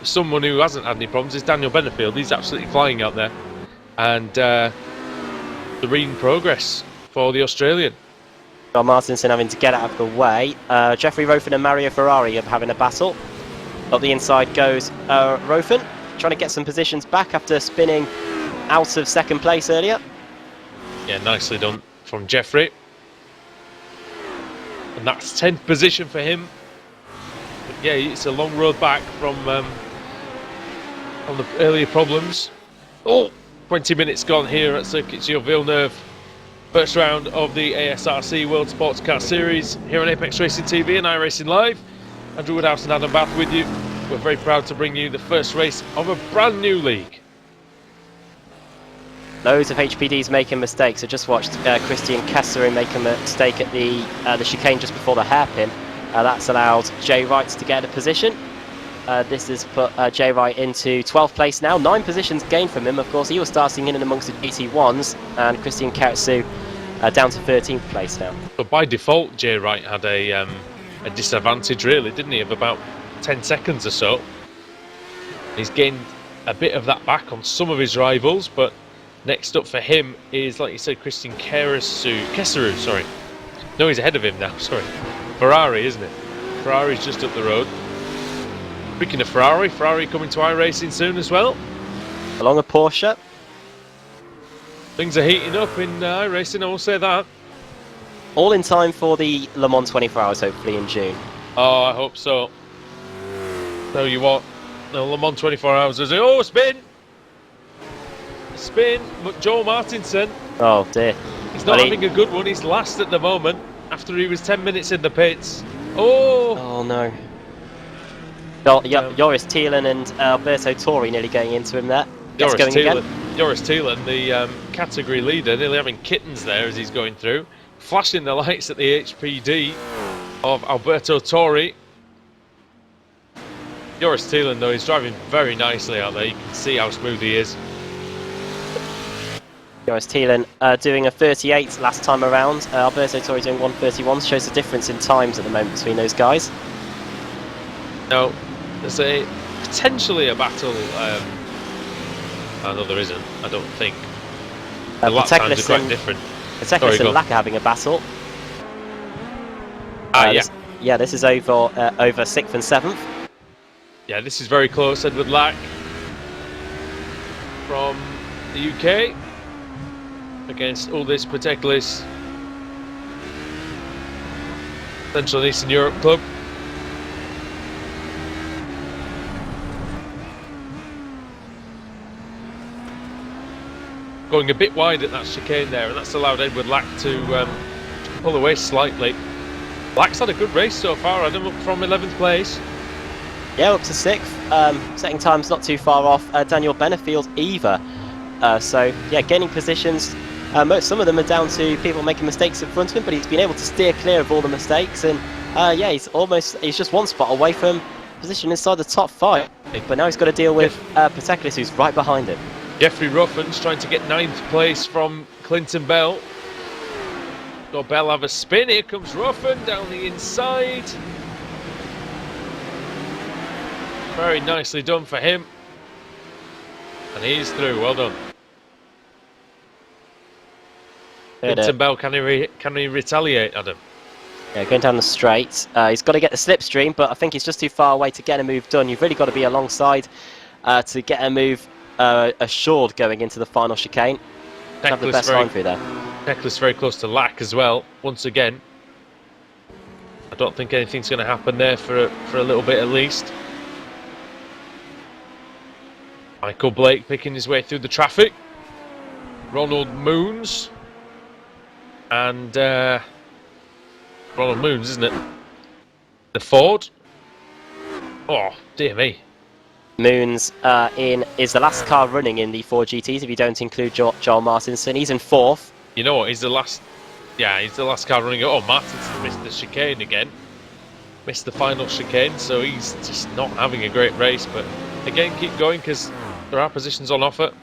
Someone who hasn't had any problems is Daniel Benefield. He's absolutely flying out there. and serene progress for the Australian. John Martinson having to get out of the way. Jeffrey Rofin and Mario Ferrari are having a battle. Up the inside goes Rofin, trying to get some positions back after spinning out of second place earlier. Yeah, nicely done from Jeffrey. And that's 10th position for him. But yeah, it's a long road back from the earlier problems. Oh, 20 minutes gone here at Circuit Villeneuve. First round of the ASRC World Sportscar Series here on Apex Racing TV and iRacing Live. Andrew Woodhouse and Adam Bath with you. We're very proud to bring you the first race of a brand new league. Loads of HPDs making mistakes. I just watched Christian Kesseru make a mistake at the chicane just before the hairpin. That's allowed Jay Wright to get a position. This has put Jay Wright into 12th place now. 9 positions gained from him. Of course, he was starting in and amongst the GT1s, and Christian Kesseru down to 13th place now. But by default, Jay Wright had a disadvantage, really, didn't he, of about 10 seconds or so. He's gained a bit of that back on some of his rivals, but next up for him is, like you said, Christian Kesseru, sorry. No, he's ahead of him now, sorry. Ferrari, isn't it? Ferrari's just up the road. Speaking of Ferrari coming to iRacing soon as well. Along a Porsche. Things are heating up in iRacing, I will say that. All in time for the Le Mans 24 Hours, hopefully in June. Oh, I hope so. Tell you what, the Le Mans 24 Hours is... Oh, spin! Spin, but Joel Martinson. Oh dear. He's not having a good one. He's last at the moment after he was 10 minutes in the pits. Oh! Oh no. Joris Thielen and Alberto Tori nearly going into him there. Joris Thielen, the category leader, nearly having kittens there as he's going through. Flashing the lights at the HPD of Alberto Tori. Joris Thielen, though, he's driving very nicely out there. You can see how smooth he is. Joris Thielen doing a 38 last time around. Alberto Tori doing 131. Shows the difference in times at the moment between those guys. Now, there's potentially a battle. No, there isn't. I don't think. The lap times are quite different. Pateklis and Lack are having a battle. Yeah. This is over 6th and 7th. Yeah, this is very close. Edward Lack from the UK against Uldis Pateklis, Central and Eastern Europe club. Going a bit wide at that chicane there, and that's allowed Edward Lack to pull away slightly. Lack's had a good race so far, Adam, up from 11th place. Yeah, up to 6th. Setting time's not too far off Daniel Benefield either. So, yeah, gaining positions. Some of them are down to people making mistakes in front of him, but he's been able to steer clear of all the mistakes. And, yeah, he's just one spot away from position inside the top 5. But now he's got to deal with Pateklis, who's right behind him. Jeffrey Ruffin's trying to get 9th place from Clinton Bell. Got Bell have a spin. Here comes Ruffin down the inside. Very nicely done for him. And he's through. Well done. Clinton Bell, can he retaliate, Adam? Yeah, going down the straight. He's got to get the slipstream, but I think he's just too far away to get a move done. You've really got to be alongside to get a move assured going into the final chicane. Have the best line through there. Necklace very close to Lack as well. Once again, I don't think anything's going to happen there for a little bit at least. Michael Blake picking his way through the traffic. Ronald Moons. And Ronald Moons, isn't it? The Ford. Oh, dear me. Moons is the last car running in the 4 GTs if you don't include Joel Martinson. He's in 4th. You know what? He's the last car running. Oh, Martinson missed the chicane again. Missed the final chicane, so he's just not having a great race. But again, keep going because there are positions on offer,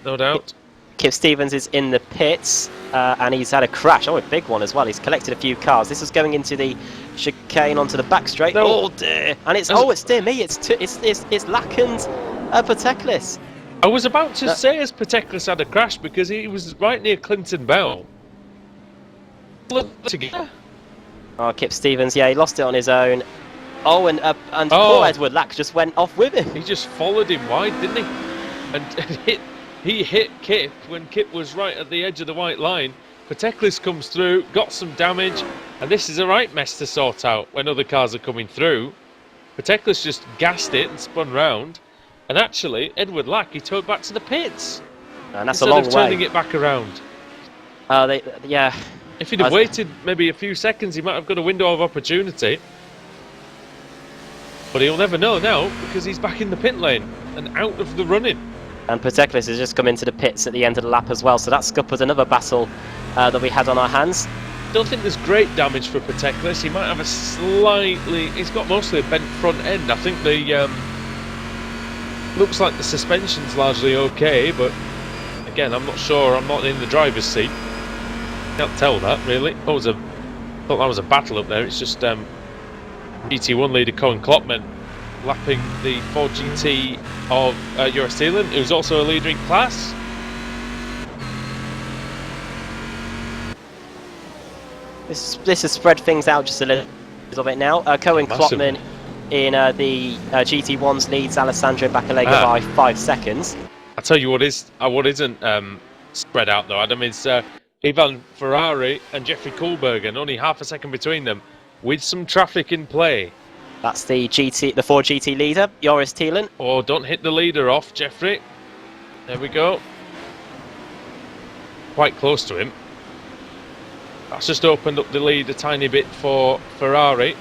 no doubt. Kip Stevens is in the pits and he's had a crash. Oh, a big one as well. He's collected a few cars. This is going into the chicane onto the back straight. No. Oh dear! And it's dear me. It's Lack and Pateklis. I was about to say as Pateklis had a crash because he was right near Clinton Bell. Together. Oh, Kip Stevens, yeah, he lost it on his own. Oh, and Oh. poor Edward Lack just went off with him. He just followed him wide, didn't he? And he hit Kip when Kip was right at the edge of the white line. Pateklis comes through, got some damage, and this is a right mess to sort out when other cars are coming through. Pateklis just gassed it and spun round. And actually, Edward Lack, he towed back to the pits. And that's instead a long of way. turning it back around. Yeah. If he'd have waited maybe a few seconds, he might have got a window of opportunity. But he'll never know now because he's back in the pit lane and out of the running. And Pateklis has just come into the pits at the end of the lap as well, so that scuppered another battle that we had on our hands. Don't think there's great damage for Pateklis. He might have a slightly... He's got mostly a bent front end. I think the... looks like the suspension's largely okay, but again, I'm not sure. I'm not in the driver's seat. Can't tell that, really. Thought that was a battle up there. It's just GT1 leader Cohen Klopman lapping the 4GT of Eurosteelen, who's also a leader in class. This has spread things out just a little bit now. Cohen Klopman in the GT1's leads Alessandro Baccalega by 5 seconds. I tell you what isn't spread out though, Adam, is Ivan Ferrari and Jeffrey Koolbergen, only half a second between them, with some traffic in play. That's the 4GT leader, Joris Thielen. Oh, don't hit the leader off, Jeffrey. There we go. Quite close to him. That's just opened up the lead a tiny bit for Ferrari.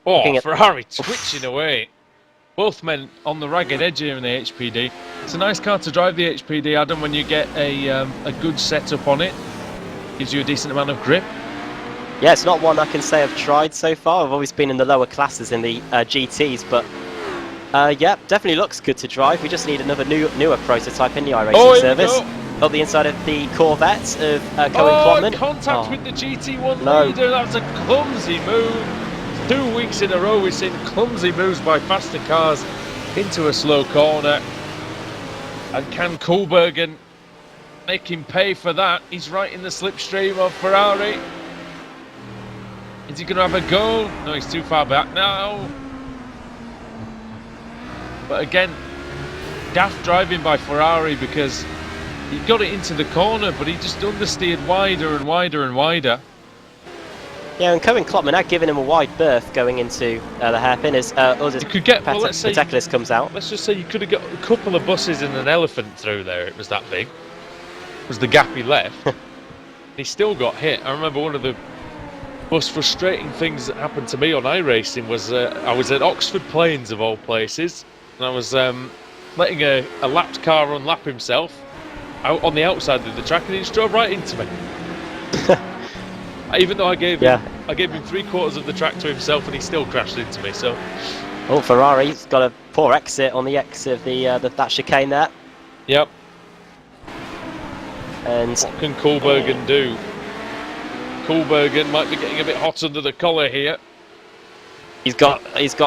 Oh, Ferrari twitching away. Both men on the ragged edge here in the HPD. It's a nice car to drive, the HPD, Adam, when you get a good setup on it. Gives you a decent amount of grip. Yeah, it's not one I can say I've tried so far. I've always been in the lower classes in the GTs, but yeah, definitely looks good to drive. We just need another newer prototype in the iRacing service. Up the inside of the Corvette of Cohen Klopman. Contact with the GT1 leader. That's a clumsy move. 2 weeks in a row we've seen clumsy moves by faster cars into a slow corner. And can Koolbergen make him pay for that? He's right in the slipstream of Ferrari. Is he going to have a go? No, he's too far back now. But again, daft driving by Ferrari because he got it into the corner, but he just understeered wider and wider and wider. Yeah, and Cohen Klopman had given him a wide berth going into the hairpin as you could get, let's say comes out. Let's just say you could have got a couple of buses and an elephant through there. It was that big. It was the gap he left. He still got hit. I remember one of the most frustrating things that happened to me on iRacing was I was at Oxford Plains of all places, and I was letting a lapped car unlap himself out on the outside of the track, and he just drove right into me. Even though I gave him 3/4 of the track to himself, and he still crashed into me. So, oh, Ferrari's got a poor exit on the exit of that chicane there. Yep. And what can Koolbergen do? Koolbergen might be getting a bit hot under the collar here. He's got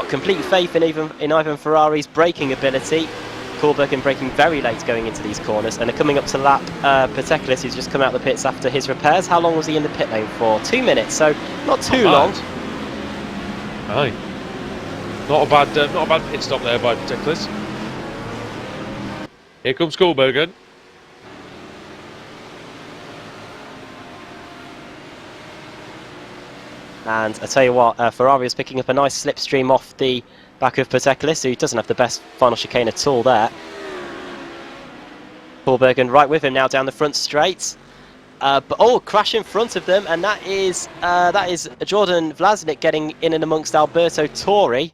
complete faith in Ivan Ferrari's braking ability. Koolbergen braking very late going into these corners, and they're coming up to lap Pateklis, who's just come out of the pits after his repairs. How long was he in the pit lane for? 2 minutes, so not too long. Aye. Not a bad pit stop there by Pateklis. Here comes Koolbergen. And I tell you what, Ferrari is picking up a nice slipstream off the back of Pateklis, who doesn't have the best final chicane at all there. Koolbergen right with him now down the front straight. But crash in front of them, and that is Jordan Vlasnik getting in and amongst Alberto Tori.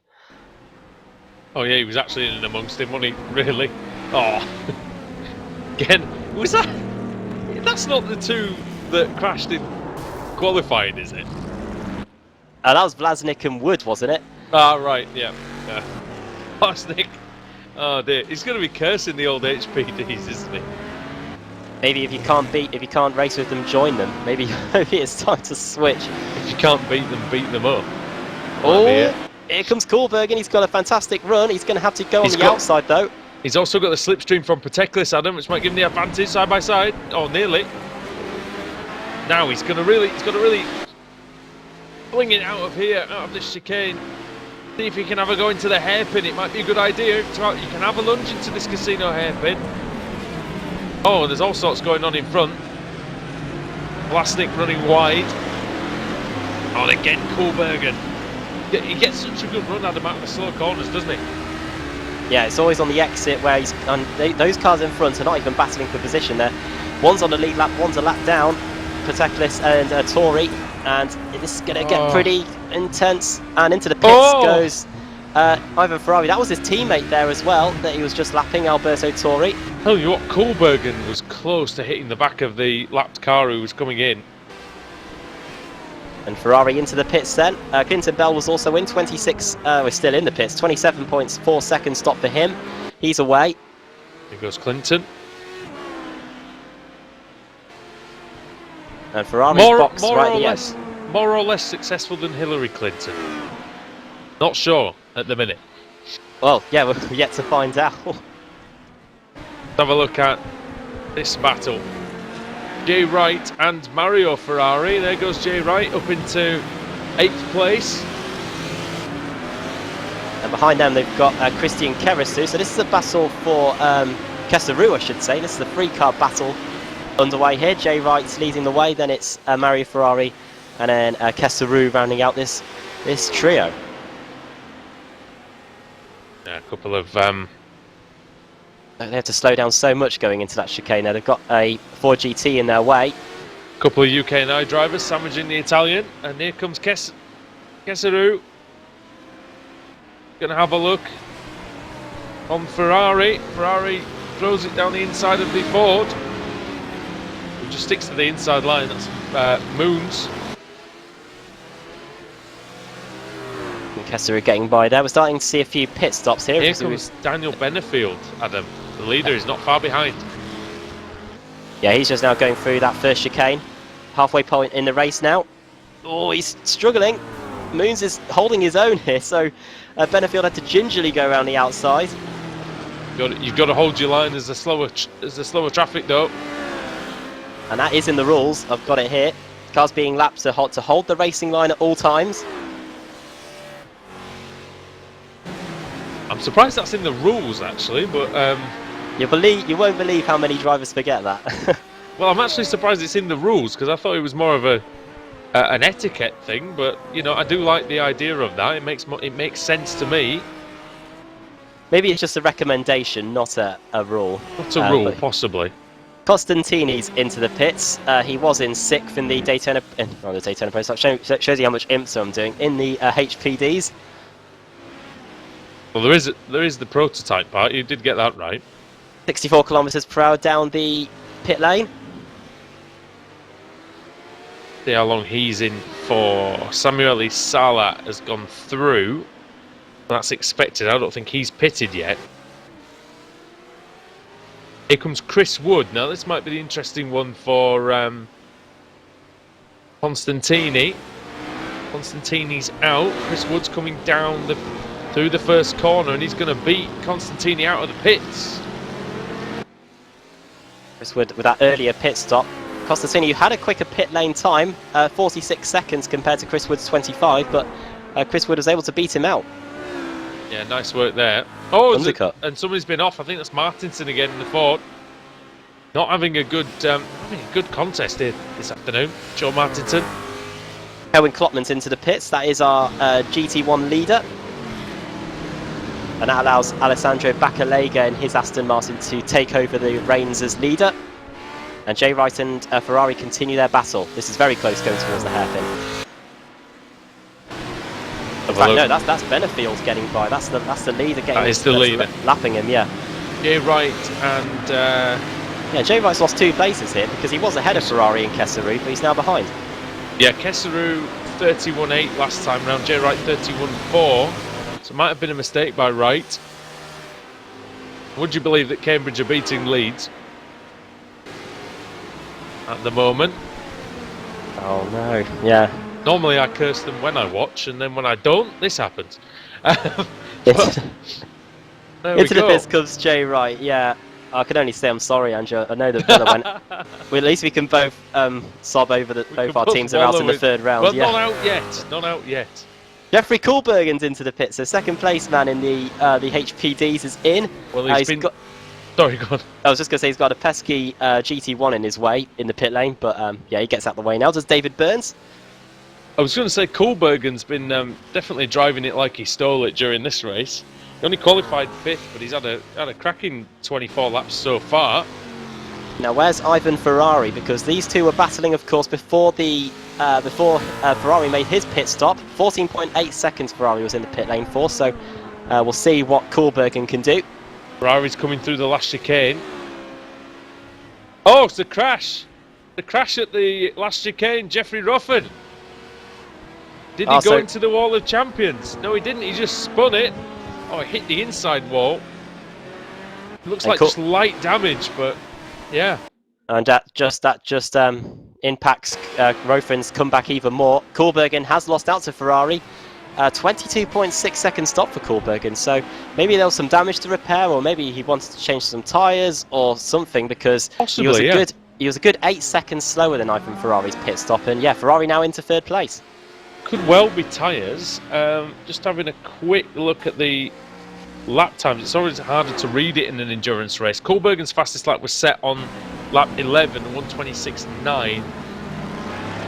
Oh yeah, he was actually in and amongst him, wasn't he? Really? Oh. Again, was that... That's not the two that crashed in qualifying, is it? That was Vlasnik and Wood, wasn't it? Ah, right, yeah. Vlasnik. Oh dear, he's going to be cursing the old HPDs, isn't he? Maybe if you can't race with them, join them. Maybe it's time to switch. If you can't beat them up. Oh, here comes Koolbergen. He's got a fantastic run. He's going to have to go on the outside though. He's also got the slipstream from Pateklis, Adam, which might give him the advantage side by side. Oh, nearly. Now he's got to really fling it out of here, out of this chicane. See if he can have a go into the hairpin. It might be a good idea. You can have a lunge into this casino hairpin. Oh, there's all sorts going on in front. Blasnik running wide. Oh, and again, Kohlbergen. He gets such a good run, Adam, out of the slow corners, doesn't he? Yeah, it's always on the exit where he's those cars in front are not even battling for position there. One's on the lead lap, one's a lap down. Pateklis and Tori, and this is going to get pretty intense. And into the pits goes Ivan Ferrari. That was his teammate there as well, that he was just lapping, Alberto Tori. Tell you what, Kohlbergen was close to hitting the back of the lapped car who was coming in. And Ferrari into the pits then. Clinton Bell was also in, 26, we're still in the pits, 27.4 seconds stop for him. He's away. Here goes Clinton. And Ferrari's box right at the end. More or less successful than Hillary Clinton. Not sure at the minute. Well, yeah, we're yet to find out. Let's have a look at this battle. Jay Wright and Mario Ferrari. There goes Jay Wright up into 8th place. And behind them they've got Christian Kerasu. So this is a battle for Kesaru, I should say. This is the 3-car battle underway here. Jay Wright's leading the way, then it's Mario Ferrari, and then Kesaru rounding out this trio. Yeah, a couple of They have to slow down so much going into that chicane now. They've got a Ford GT in their way. couple of UK&I drivers sandwiching the Italian, and here comes Kesaru. Gonna have a look on Ferrari. Ferrari throws it down the inside of the Ford. It just sticks to the inside line. That's Moons. And Kesaru getting by there. We're starting to see a few pit stops here. Here comes Daniel Benefield, Adam. The leader is not far behind. Yeah, he's just now going through that first chicane. Halfway point in the race now. Oh, he's struggling. Moons is holding his own here, so Benefield had to gingerly go around the outside. You've got to hold your line as the slower traffic, though. And that is in the rules. I've got it here. Cars being lapped to hold the racing line at all times. I'm surprised that's in the rules, actually, but You won't believe how many drivers forget that. well, I'm actually surprised it's in the rules, because I thought it was more of an etiquette thing. But you know, I do like the idea of that. It makes sense to me. Maybe it's just a recommendation, not a rule. Not a rule, possibly. Costantini's into the pits. He was in 6th in the Daytona Pro. So that shows you how much IMSA I'm doing in the HPDs. Well, there is the prototype part. You did get that right. 64 kilometers per hour down the pit lane. See how long he's in for. Samuel Sala has gone through. That's expected. I don't think he's pitted yet. Here comes Chris Wood. Now this might be the interesting one for Constantini. Constantini's out. Chris Wood's coming down through the first corner, and he's going to beat Constantini out of the pits. Chris Wood with that earlier pit stop. Costantini had a quicker pit lane time, 46 seconds compared to Chris Wood's 25, but Chris Wood was able to beat him out. Yeah, nice work there. Oh, undercut. And somebody's been off. I think that's Martinson again in the Ford. Not having a good contest here this afternoon. Joe Martinson. Kelvin Klopman's into the pits. That is our GT1 leader. And that allows Alessandro Baccalega and his Aston Martin to take over the reins as leader. And Jay Wright and Ferrari continue their battle. This is very close going towards the hairpin. In fact, no, that's Benefield getting by. That's the leader getting. That is the leader. Lapping him, yeah. Jay Wright and... yeah, Jay Wright's lost 2 places here because he was ahead of Ferrari and Kesaru, but he's now behind. Yeah, Kesaru 31.8 last time round. Jay Wright 31.4. So it might have been a mistake by Wright. Would you believe that Cambridge are beating Leeds at the moment? Oh no, yeah. Normally I curse them when I watch, and then when I don't, this happens. There we Into the go. pits comes Jay Wright, yeah. I can only say I'm sorry, Andrew. I know that Villa went. Well, at least we can both sob over that both our teams are out in the third round. Well, yeah. not out yet. Not out yet. Jeffrey Koolbergen's into the pits, so second place man in the HPDs is in. Well, he's been... got... Sorry, go on. I was just going to say he's got a pesky GT1 in his way in the pit lane, but yeah, he gets out the way now. Does David Burns? I was going to say Koolbergen's been definitely driving it like he stole it during this race. He only qualified 5th, but he's had a cracking 24 laps so far. Now, where's Ivan Ferrari? Because these two were battling, of course, before Ferrari made his pit stop. 14.8 seconds Ferrari was in the pit lane for, so we'll see what Koolbergen can do. Ferrari's coming through the last chicane. Oh, it's the crash! The crash at the last chicane, Jeffrey Ruffin. Did he go into the wall of champions? No, he didn't. He just spun it. Oh, it hit the inside wall. It looks like just light damage, but yeah. And that just impacts Roffin's comeback even more. Koolbergen has lost out to Ferrari. 22.6 second stop for Koolbergen, so maybe there was some damage to repair, or maybe he wanted to change some tyres or something, because he was a good 8 seconds slower than Ivan Ferrari's pit stop, and yeah, Ferrari now into third place. Could well be tyres. Just having a quick look at the lap times. It's always harder to read it in an endurance race. Koolbergen's fastest lap was set on lap 11, 1:26.9.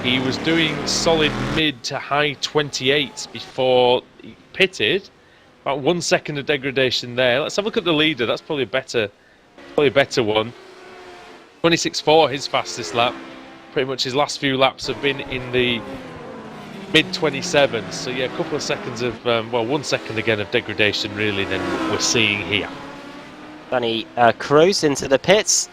He was doing solid mid to high 28s before he pitted. About 1 second of degradation there. Let's have a look at the leader. That's probably a better one. 26.4, his fastest lap. Pretty much his last few laps have been in the mid 27s. So yeah, a couple of seconds of 1 second again of degradation really. Then we're seeing here. Danny Cruz into the pits,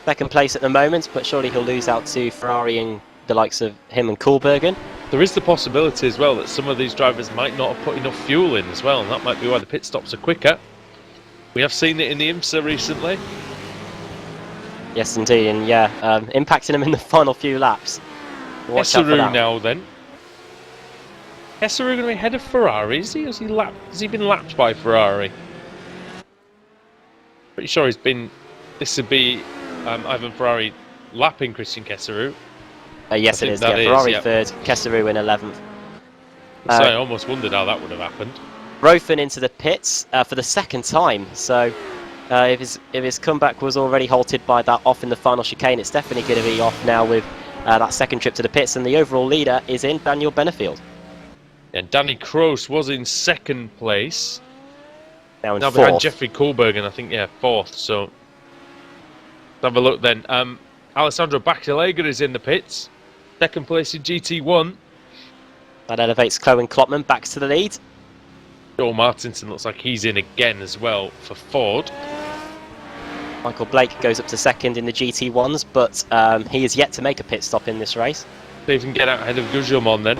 second place at the moment, but surely he'll lose out to Ferrari and the likes of him and Koolbergen. There is the possibility as well that some of these drivers might not have put enough fuel in as well, and that might be why the pit stops are quicker. We have seen it in the IMSA recently. Yes, indeed, and yeah, impacting them in the final few laps. Esseru now then. Esseru going to be ahead of Ferrari, is he? Has he been lapped by Ferrari? Pretty sure this would be Ivan Ferrari lapping Christian Kesseru. Yes, it is. Yeah, Ferrari third, Kesseru in 11th. So I almost wondered how that would have happened. Rofen into the pits for the second time. So if his comeback was already halted by that off in the final chicane, it's definitely going to be off now with that second trip to the pits. And the overall leader is in Daniel Benefield. And Danny Kroos was in second place. Now fourth. Behind Jeffrey Koolbergen, I think, yeah, fourth. So let's have a look then. Alessandro Bacalega is in the pits. Second place in GT1. That elevates Chloe Klopman back to the lead. Joel Martinson looks like he's in again as well for Ford. Michael Blake goes up to second in the GT1s, but he is yet to make a pit stop in this race. See if he can get out ahead of Gugelmon then.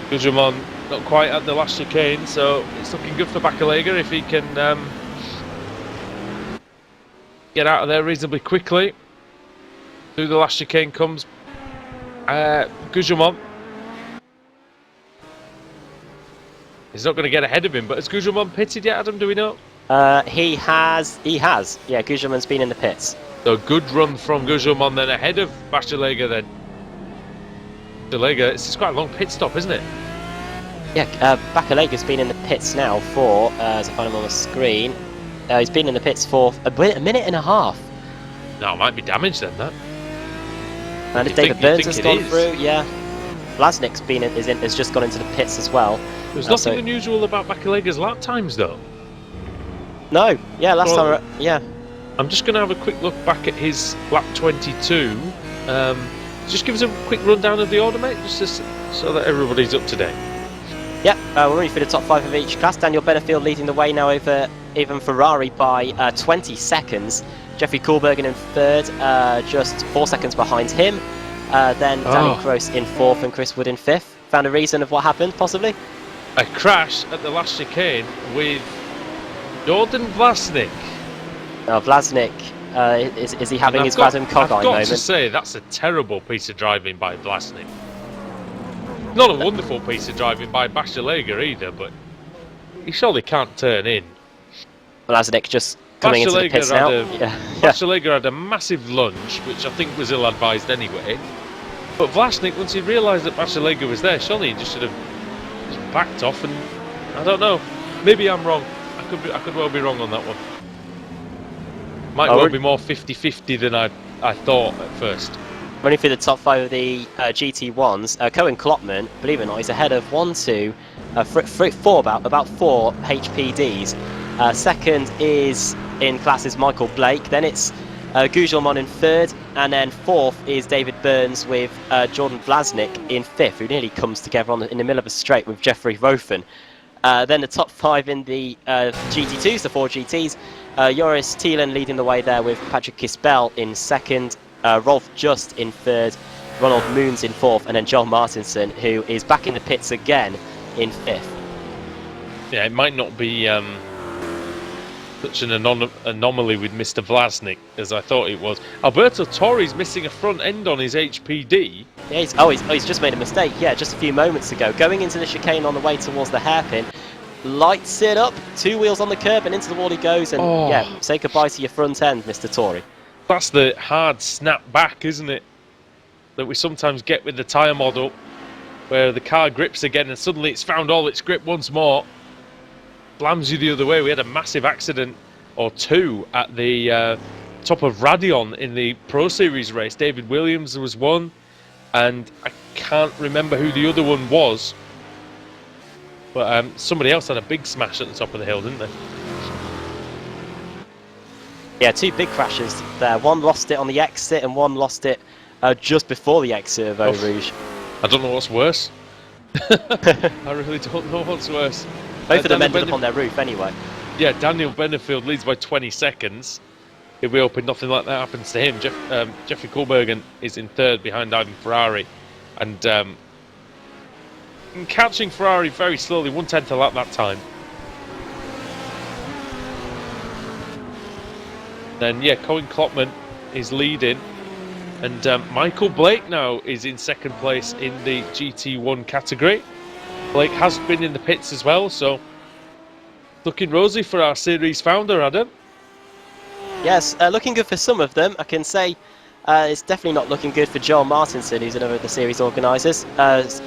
Gugelmon not quite at the last chicane, so it's looking good for Bacalega if he can get out of there reasonably quickly. Through the last chicane comes Gugelmon. He's not going to get ahead of him, but has Gugelmon pitted yet, Adam? Do we know? He has. Yeah, Gugelmon's been in the pits. So good run from Gugelmon then ahead of Bacalega then. Bacalega, it's quite a long pit stop, isn't it? Yeah, Bacalega's been in the pits now for, as I find him on the screen, he's been in the pits for a minute and a half. No, it might be damaged then, that. And if David Burns has gone through, yeah. Blasnik's has just gone into the pits as well. There's nothing unusual about Bacalega's lap times, though. No, yeah, last time, yeah. I'm just going to have a quick look back at his lap 22. Just give us a quick rundown of the order, mate, just so that everybody's up to date. Yep, we're running through the top 5 of each class. Daniel Benefield leading the way now over Ivan Ferrari by 20 seconds. Jeffrey Koolbergen in third, just 4 seconds behind him. Then Danny Kroos in fourth and Chris Wood in fifth. Found a reason of what happened, possibly? A crash at the last chicane with Jordan Vlasnik. Vlasnik, is he having his Vadim Kogai moment? I've got to say, that's a terrible piece of driving by Vlasnik. Not a wonderful piece of driving by Bacalega either, but he surely can't turn in. Vlasnik just coming into the pits now. Vacilega had a massive lunge, which I think was ill-advised anyway. But Vlasnik, once he realised that Vacilega was there, surely he just should have just backed off. And I don't know. Maybe I'm wrong. I could well be wrong on that one. Might well be more 50-50 than I thought at first. Running through the top 5 of the GT1s, Cohen Klopman, believe it or not, he's ahead of 4 about 4 HPDs. Second is in classes Michael Blake. Then it's Gugelmon in third, and then fourth is David Burns with Jordan Vlasnik in fifth, who nearly comes together in the middle of a straight with Jeffrey Rothen. Then the top 5 in the GT2s, the 4 GTs. Joris Thielen leading the way there with Patrick Kispel in second, Rolf Just in third, Ronald Moons in fourth, and then Joel Martinson, who is back in the pits again, in fifth. Yeah, it might not be such an anomaly with Mr. Vlasnik as I thought it was. Alberto Torri's missing a front end on his HPD. Yeah, he's just made a mistake. Yeah, just a few moments ago. Going into the chicane on the way towards the hairpin. Lights it up, 2 wheels on the curb, and into the wall he goes. And yeah, say goodbye to your front end, Mr. Torri. That's the hard snap back, isn't it? That we sometimes get with the tyre model, where the car grips again and suddenly it's found all its grip once more. Blams you the other way. We had a massive accident or 2 at the top of Radion in the Pro Series race. David Williams was one, and I can't remember who the other one was. But somebody else had a big smash at the top of the hill, didn't they? Yeah, 2 big crashes there. One lost it on the exit, and one lost it just before the exit of Eau Rouge. I don't know what's worse. I really don't know what's worse. Both of them ended up on their roof anyway. Yeah, Daniel Benefield leads by 20 seconds. If we hope nothing like that happens to him. Jeffrey Kohlbergen is in third behind Ivan Ferrari. And catching Ferrari very slowly, 1/10 a lap that time. Then, yeah, Cohen Klopman is leading. And Michael Blake now is in second place in the GT1 category. Blake has been in the pits as well, so looking rosy for our series founder, Adam. Yes, looking good for some of them. I can say it's definitely not looking good for Joel Martinson, who's another of the series organisers, as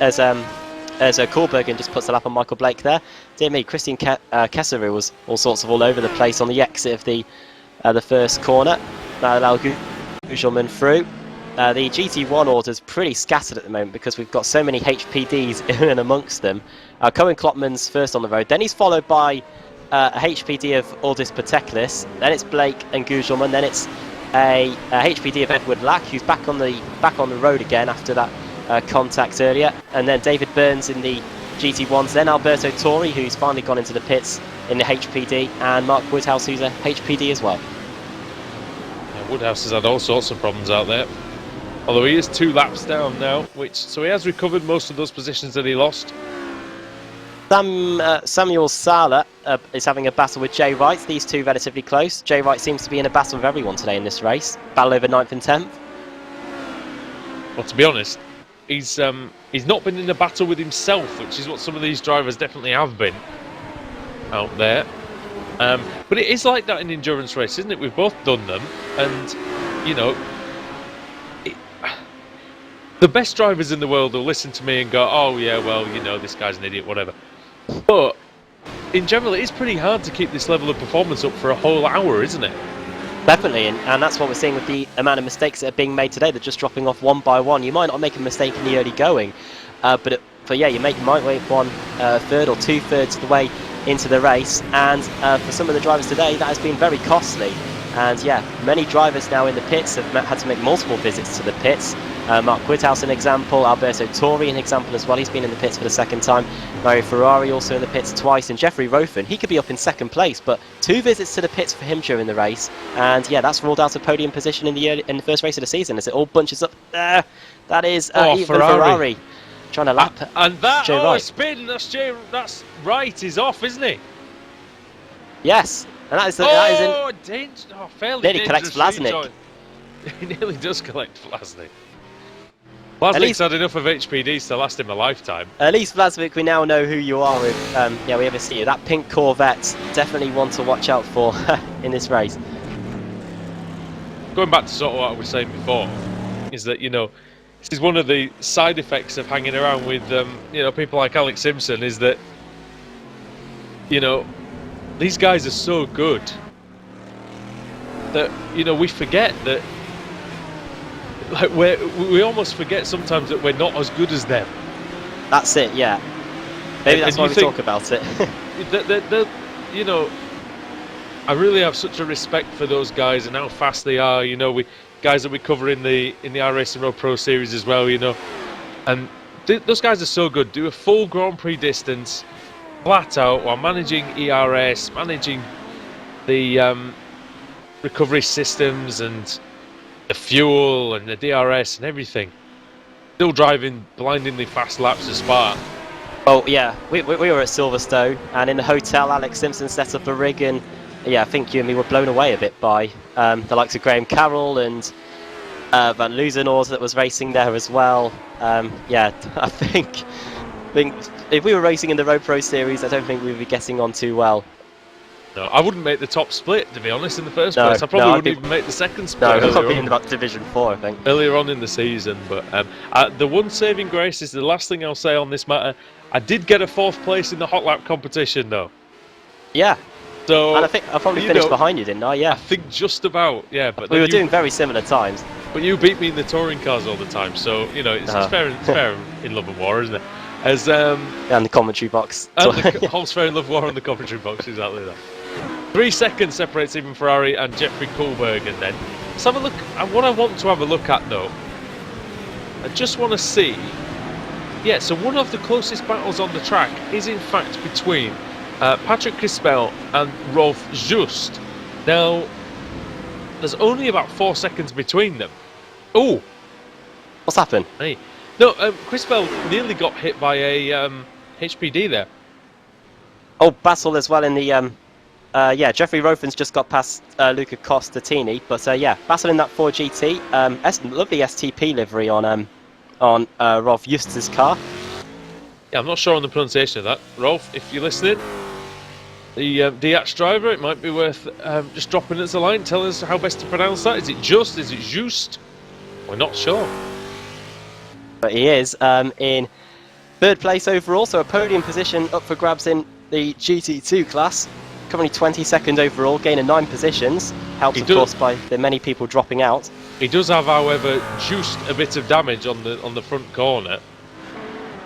Kohlbergen just puts a lap on Michael Blake there. Dear me, Christian Kesseru was all sorts of all over the place on the exit of the first corner. Allowed Gugelman through. The GT1 order's pretty scattered at the moment because we've got so many HPDs in and amongst them. Cohen Klopman's first on the road. Then he's followed by a HPD of Aldis Pateklis. Then it's Blake and Gugelman. Then it's a HPD of Edward Lack, who's back on the road again after that contact earlier. And then David Burns in the GT1s. Then Alberto Torri, who's finally gone into the pits in the HPD. And Mark Woodhouse, who's a HPD as well. Yeah, Woodhouse has had all sorts of problems out there. Although he is 2 laps down now, so he has recovered most of those positions that he lost. Samuel Sala is having a battle with Jay Wright. These two relatively close. Jay Wright seems to be in a battle with everyone today in this race. Battle over 9th and 10th. Well, to be honest, he's not been in a battle with himself, which is what some of these drivers definitely have been out there. But it is like that in endurance race, isn't it? We've both done them, and you know, the best drivers in the world will listen to me and go, oh yeah, well, you know, this guy's an idiot, whatever. But in general, it is pretty hard to keep this level of performance up for a whole hour, isn't it? Definitely, and that's what we're seeing with the amount of mistakes that are being made today. They're just dropping off one by one. You might not make a mistake in the early going, but yeah, you might make one third or 2/3 of the way into the race, and for some of the drivers today, that has been very costly. And yeah, many drivers now in the pits have had to make multiple visits to the pits. Mark Woodhouse an example, Alberto Torri an example as well. He's been in the pits for the second time. Mario Ferrari also in the pits twice, and Jeffrey Rothen, he could be up in second place, but 2 visits to the pits for him during the race. And yeah, that's ruled out a podium position in the first race of the season as it all bunches up. That is Ferrari trying to lap. And that Jay Wright. Spin, that's right, he's off, isn't he? Yes. And that is fairly nearly collects Vlasnik. He nearly does collect Vlasnik. Vlasvik's had enough of HPDs to last him a lifetime. At least, Vlasvik, we now know who you are with. Yeah, we ever see you. That pink Corvette, definitely one to watch out for in this race. Going back to sort of what I was saying before, is that, you know, this is one of the side effects of hanging around with, you know, people like Alex Simpson, is that, you know, these guys are so good that, you know, we forget that, like, we almost forget sometimes that we're not as good as them. That's it, yeah. Maybe that's why we talk about it. You know, I really have such a respect for those guys and how fast they are. You know, guys that we cover in the iRacing Road Pro Series as well. You know, and those guys are so good. Do a full Grand Prix distance, flat out, while managing ERS, managing the recovery systems and the fuel and the DRS and everything. Still driving blindingly fast laps of Spa. Oh yeah, we were at Silverstone, and in the hotel Alex Simpson set up a rig, and yeah, I think you and me were blown away a bit by the likes of Graham Carroll and Van Loozenhoorn that was racing there as well. Yeah, I think if we were racing in the Road Pro Series, I don't think we'd be getting on too well. No, I wouldn't make the top split, to be honest, in the first place. I probably wouldn't even make the second split. No, I'd be in about Division 4, I think. Earlier on in the season, but the one saving grace is the last thing I'll say on this matter. I did get a 4th place in the hot lap competition, though. Yeah. So, and I think I probably finished behind you, didn't I? Yeah. I think just about, yeah. But we were doing very similar times. But you beat me in the touring cars all the time, so, you know, it's fair in Love and War, isn't it? As and the commentary box. And the Holmes Fair in Love War and the commentary box, exactly that. 3 seconds separates even Ferrari and Jeffrey Kohlbergen then. Let's have a look at what I want to have a look at, though. I just want to see. Yeah, so one of the closest battles on the track is in fact between Patrick Crispell and Rolf Just. Now, there's only about 4 seconds between them. Oh! What's happened? Hey. No, Crispell nearly got hit by a HPD there. Oh, Bassel as well in the... yeah, Jeffrey Rofan's just got past Luca Costatini, but yeah, Bassel in that 4GT. Lovely STP livery on Rolf Just's car. Yeah, I'm not sure on the pronunciation of that. Rolf, if you're listening, the DH driver, it might be worth just dropping us a line. Tell us how best to pronounce that. Is it Just? Is it Just? We're not sure. But he is in 3rd place overall, so a podium position up for grabs in the GT2 class. Currently 22nd overall, gaining 9 positions. Helped, of course, by the many people dropping out. He does have, however, just a bit of damage on the front corner.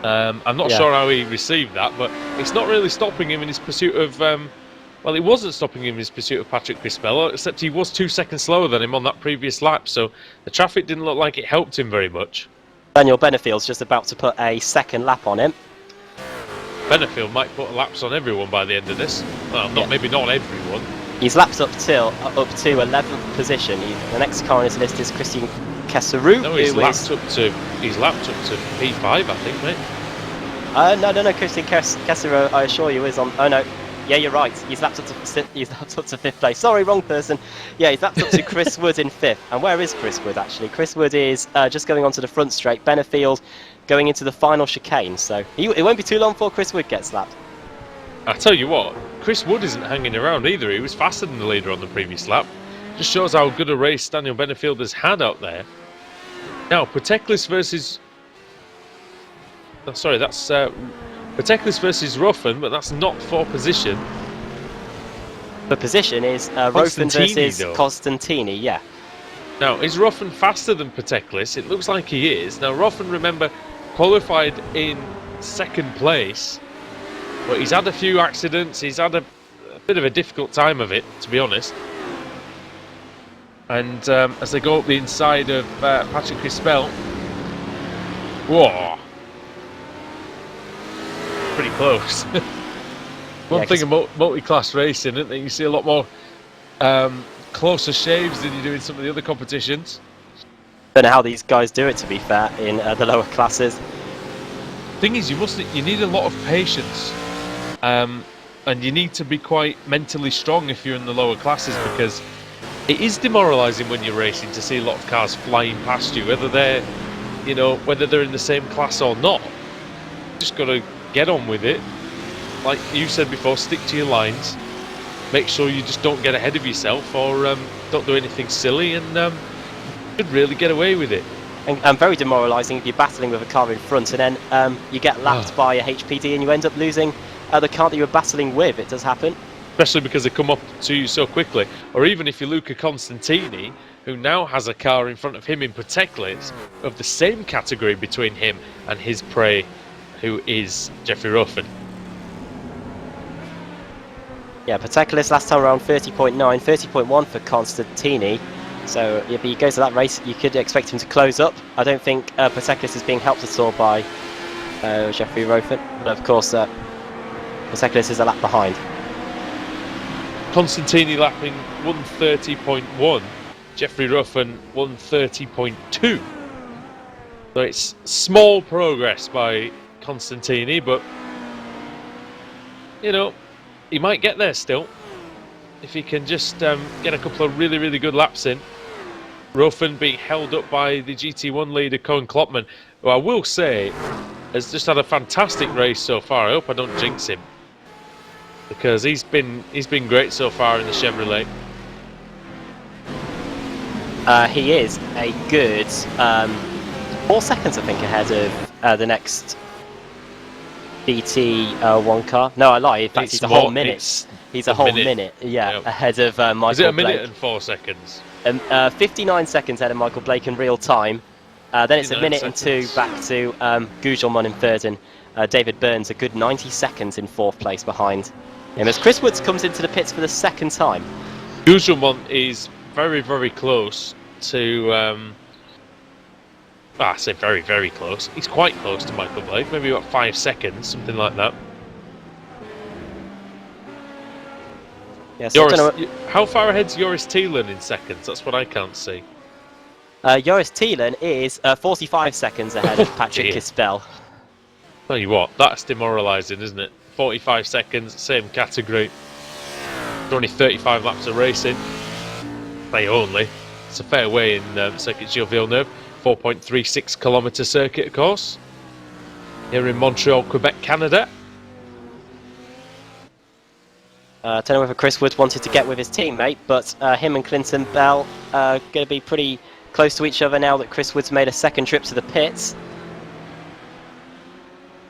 I'm not sure how he received that, but it's not really stopping him in his pursuit of... well, it wasn't stopping him in his pursuit of Patrick Crispell, except he was 2 seconds slower than him on that previous lap, so the traffic didn't look like it helped him very much. Daniel Benefield's just about to put a 2nd lap on him. Benefield might put laps on everyone by the end of this. Well, maybe not everyone. He's lapped up to 11th position. The next car on his list is Christian Kesseru. No, he's lapped up to P5, I think, mate. No. Christian Kesseru, I assure you, is on. Oh no, yeah, you're right. He's lapped up to 5th place. Sorry, wrong person. Yeah, he's lapped up to Chris Wood in 5th. And where is Chris Wood actually? Chris Wood is just going onto the front straight. Benefield going into the final chicane. So it won't be too long before Chris Wood gets lapped. I tell you what, Chris Wood isn't hanging around either. He was faster than the leader on the previous lap. Just shows how good a race Daniel Benefield has had out there. Now, Pateklis versus... Oh, sorry, that's Pateklis versus Ruffin, but that's not for position. The position is Ruffin versus Costantini, yeah. Now, is Ruffin faster than Pateklis? It looks like he is. Now, Ruffin, remember, qualified in 2nd place. But he's had a few accidents. He's had a bit of a difficult time of it, to be honest. And as they go up the inside of Patrick Crispell, whoa, pretty close. One thing about multi-class racing, isn't it? You see a lot more closer shaves than you do in some of the other competitions. Don't know how these guys do it, to be fair, in the lower classes. Thing is, you need a lot of patience. And you need to be quite mentally strong if you're in the lower classes, because it is demoralising when you're racing to see a lot of cars flying past you, whether they're you know, whether they're in the same class or not. Just got to get on with it. Like you said before, stick to your lines. Make sure you just don't get ahead of yourself, or don't do anything silly, and you could really get away with it. And very demoralising if you're battling with a car in front, and then you get lapped by a HPD and you end up losing the car that you were battling with. It does happen. Especially because they come up to you so quickly. Or even if you're Luca Constantini, who now has a car in front of him in Pateklis of the same category between him and his prey, who is Jeffrey Ruffin. Yeah, Pateklis last time around 30.9, 30.1 for Constantini. So if he goes to that race, you could expect him to close up. I don't think Pateklis is being helped at all by Jeffrey Ruffin. But of course, Pateklis is a lap behind. Constantini lapping 130.1, Jeffrey Ruffin 130.2. So it's small progress by Constantini, but you know, he might get there still if he can just get a couple of really, really good laps in. Ruffin being held up by the GT1 leader Cohen Klopman, who I will say has just had a fantastic race so far. I hope I don't jinx him, because he's been great so far in the Chevrolet. He is a good 4 seconds, I think, ahead of the next BT1 car. No, I lie. In fact, he's a whole minute. He's a whole minute, yeah, ahead of Michael Blake. Is it a minute and 4 seconds? 59 seconds ahead of Michael Blake in real time. Then it's a minute seconds. and 2 back to Gugelmon in third, and David Burns a good 90 seconds in fourth place behind him, as Chris Woods comes into the pits for the second time. Gugelmon is very, very close to... I say very, very close. He's quite close to Michael Blake, maybe about 5 seconds, something like that. Yeah, so how far ahead's Joris Thielen in seconds? That's what I can't see. Joris Thielen is 45 seconds ahead of Patrick Kispel. Tell you what, that's demoralising, isn't it? 45 seconds, same category. There's only 35 laps of racing. They only. It's a fair way in Circuit Gilles Villeneuve. 4.36 kilometre circuit, of course. Here in Montreal, Quebec, Canada. I don't know whether Chris Woods wanted to get with his teammate, but him and Clinton Bell are going to be pretty close to each other now that Chris Woods made a second trip to the pits.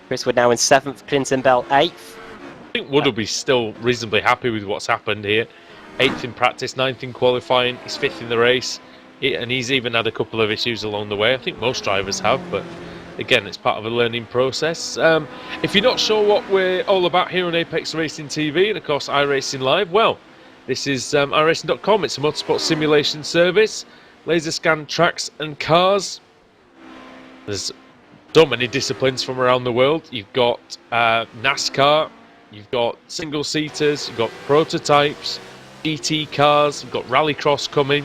Chris Wood now in 7th, Clinton Bell 8th. I think Wood will be still reasonably happy with what's happened here. 8th in practice, 9th in qualifying, he's 5th in the race. And he's even had a couple of issues along the way. I think most drivers have, but again, it's part of a learning process. If you're not sure what we're all about here on Apex Racing TV, and of course iRacing Live, well, this is iRacing.com. It's a motorsport simulation service. Laser scan tracks and cars. There's so many disciplines from around the world. You've got NASCAR, you've got single-seaters, you've got prototypes, GT cars, you've got rallycross coming,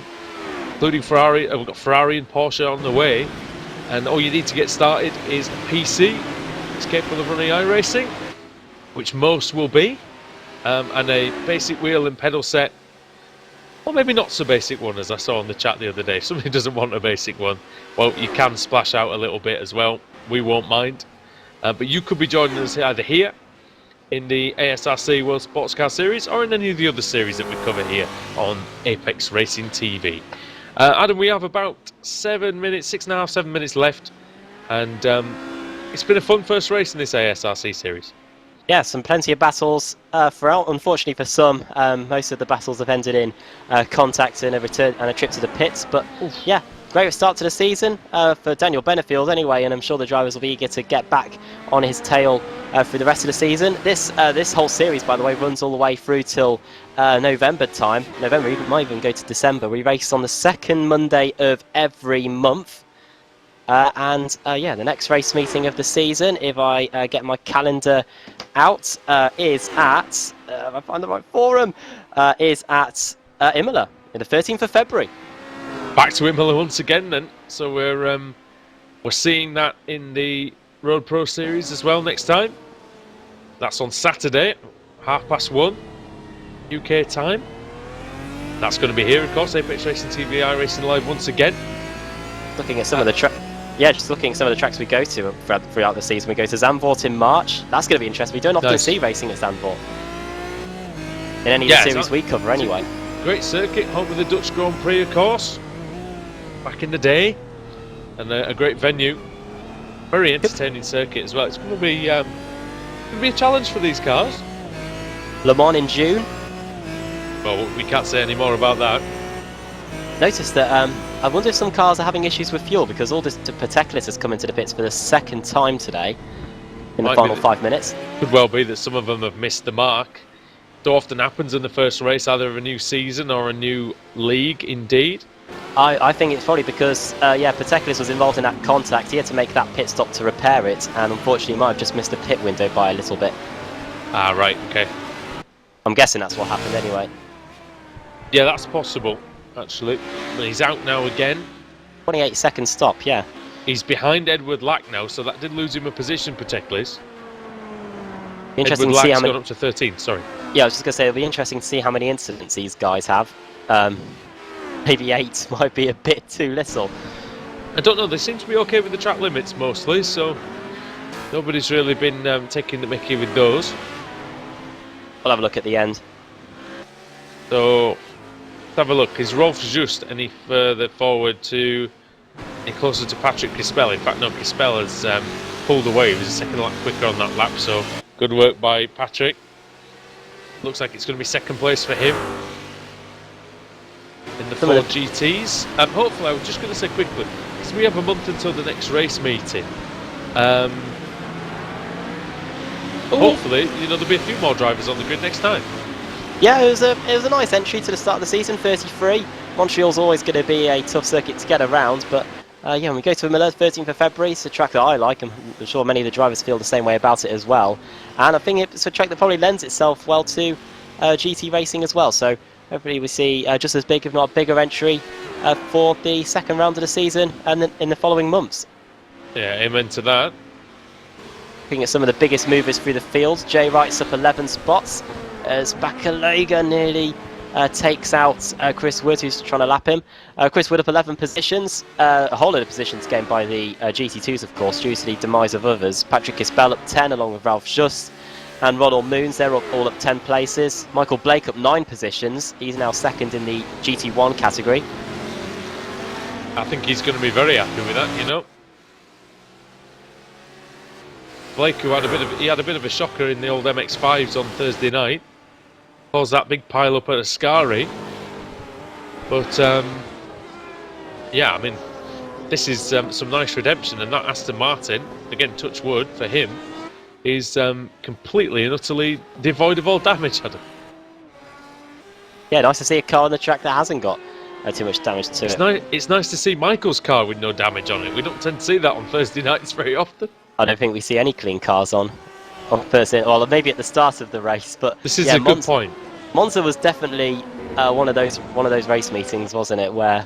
including Ferrari. We've got Ferrari and Porsche on the way, and all you need to get started is a PC. It's capable of running iRacing, which most will be, and a basic wheel and pedal set, or maybe not so basic one, as I saw on the chat the other day. If somebody doesn't want a basic one, well, you can splash out a little bit as well. We won't mind, but you could be joining us either here in the ASRC World Sports Car Series, or in any of the other series that we cover here on Apex Racing TV. Adam, we have about 7 minutes, 6.5, 7 minutes left, and it's been a fun first race in this ASRC series. Yeah, plenty of battles throughout. Unfortunately for some, most of the battles have ended in contact and a return and a trip to the pits. But yeah, great start to the season for Daniel Benefield anyway, and I'm sure the drivers will be eager to get back on his tail for the rest of the season. This whole series, by the way, runs all the way through till November time. November, it might even go to December. We race on the second Monday of every month. Yeah, the next race meeting of the season, if I get my calendar out, is at, if I find the right forum, is at Imola, on the 13th of February. Back to Imola once again then. So we're seeing that in the Road Pro Series as well next time. That's on Saturday, 1:30 UK time. That's going to be here, of course, Apex Racing TV, iRacing Live once again. Looking at some of the yeah, just looking at some of the tracks we go to throughout the season. We go to Zandvoort in March. That's going to be interesting. We don't often see racing at Zandvoort in any of the series we cover anyway. Great circuit, home of the Dutch Grand Prix, of course, back in the day, and a great venue. Very entertaining circuit as well. It's going to be a challenge for these cars. Le Mans in June. Well, we can't say any more about that. Notice that I wonder if some cars are having issues with fuel, because all this Pateklis has come into the pits for the second time today in the final 5 minutes. Could well be that some of them have missed the mark. So often happens in the first race, either of a new season or a new league, indeed. I think it's probably because, Pateklis was involved in that contact. He had to make that pit stop to repair it, and unfortunately might have just missed the pit window by a little bit. Ah, right, okay. I'm guessing that's what happened anyway. Yeah, that's possible, actually. But he's out now again. 28-second stop, yeah. He's behind Edward Lack now, so that did lose him a position, Pateklis. Interesting Edward to see Lack's how many... gone up to 13, sorry. Yeah, I was just going to say, it'll be interesting to see how many incidents these guys have. Maybe 8 might be a bit too little. I don't know, they seem to be okay with the track limits mostly, so nobody's really been taking the mickey with those. We'll have a look at the end. So, let's have a look. Is Rolf Just any further forward any closer to Patrick Kispel? In fact, no, Kispel has pulled away. He was a second lap quicker on that lap, so good work by Patrick. Looks like it's going to be second place for him in the Ford GTs. Hopefully, I was just going to say quickly, because we have a month until the next race meeting. Hopefully, there'll be a few more drivers on the grid next time. Yeah, it was a nice entry to the start of the season, 33. Montreal's always going to be a tough circuit to get around, but when we go to Miller, 13th of February, it's a track that I like, and I'm sure many of the drivers feel the same way about it as well. And I think it's a track that probably lends itself well to GT racing as well. So hopefully we see just as big, if not bigger, entry for the second round of the season and in the following months. Yeah, amen to that. Looking at some of the biggest movers through the field, Jay Wright's up 11 spots as Bakalega nearly takes out Chris Wood, who's trying to lap him. Chris Wood up 11 positions, a whole lot of positions gained by the GT2s, of course, due to the demise of others. Patrick Kispel up 10 along with Ralph Just and Ronald Moons, they're all up 10 places. Michael Blake up 9 positions, he's now second in the GT1 category. I think he's going to be very happy with that, Blake, who had a bit of a shocker in the old MX-5s on Thursday night, caused that big pile up at Ascari. But this is some nice redemption, and that Aston Martin, again, touch wood for him, is completely and utterly devoid of all damage, Adam. Yeah, nice to see a car on the track that hasn't got too much damage to it. It's nice to see Michael's car with no damage on it. We don't tend to see that on Thursday nights very often. I don't think we see any clean cars on Thursday. Well, maybe at the start of the race, but this is a good point. Monza was definitely one of those race meetings, wasn't it? Where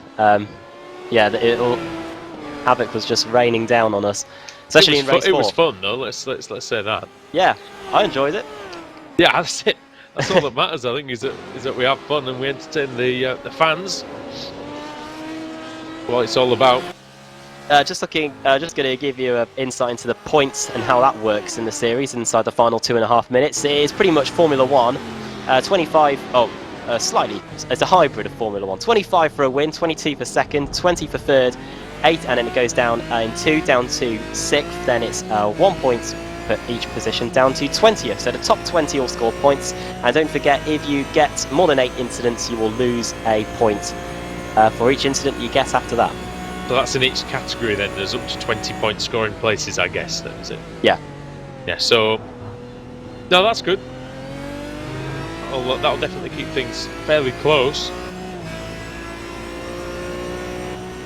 havoc was just raining down on us, especially in race 4. It was fun though. Let's say that. Yeah, I enjoyed it. Yeah, that's it. That's all that matters. I think is that we have fun and we entertain the fans. What it's all about. Just going to give you an insight into the points and how that works in the series inside the final 2.5 minutes. It is pretty much Formula 1. 25. Slightly. It's a hybrid of Formula 1. 25 for a win, 22 for second, 20 for third, 8, and then it goes down in 2, down to 6th. Then it's 1 point for each position, down to 20th. So the top 20 all score points. And don't forget, if you get more than 8 incidents, you will lose a point for each incident you get after that. So that's in each category then, there's up to 20 point scoring places, I guess, then, is it? Yeah. Yeah, so... No, that's good. That'll definitely keep things fairly close.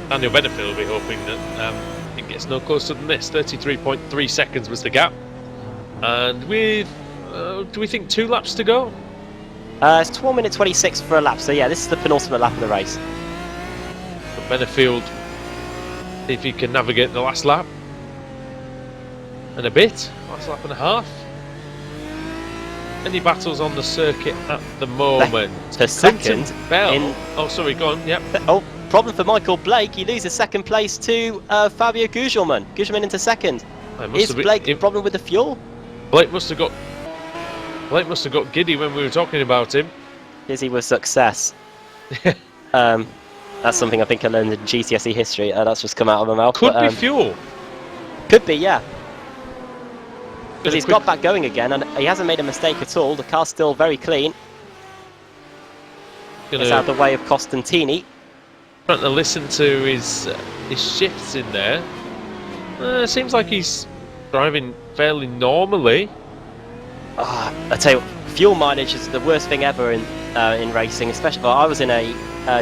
Daniel Benefield will be hoping that it gets no closer than this. 33.3 seconds was the gap. And with, do we think 2 laps to go? It's 12 minute 26 for a lap, so yeah, this is the penultimate lap of the race. But Benefield, if he can navigate the last lap and a bit, last lap and a half. Any battles on the circuit at the moment? The second Bell. Oh, sorry, go on. Yep. problem for Michael Blake. He loses second place to Fabio Gugelmin. Gugelmin into second. Is Blake a problem with the fuel? Blake must have got giddy when we were talking about him. Busy with success. That's something I think I learned in GCSE history. That's just come out of my mouth. Could be fuel. Could be, yeah. Because he's got back going again, and he hasn't made a mistake at all. The car's still very clean. It's out of the way of Costantini. Trying to listen to his shifts in there. Seems like he's driving fairly normally. I tell you, fuel mileage is the worst thing ever in racing. Especially, I was in a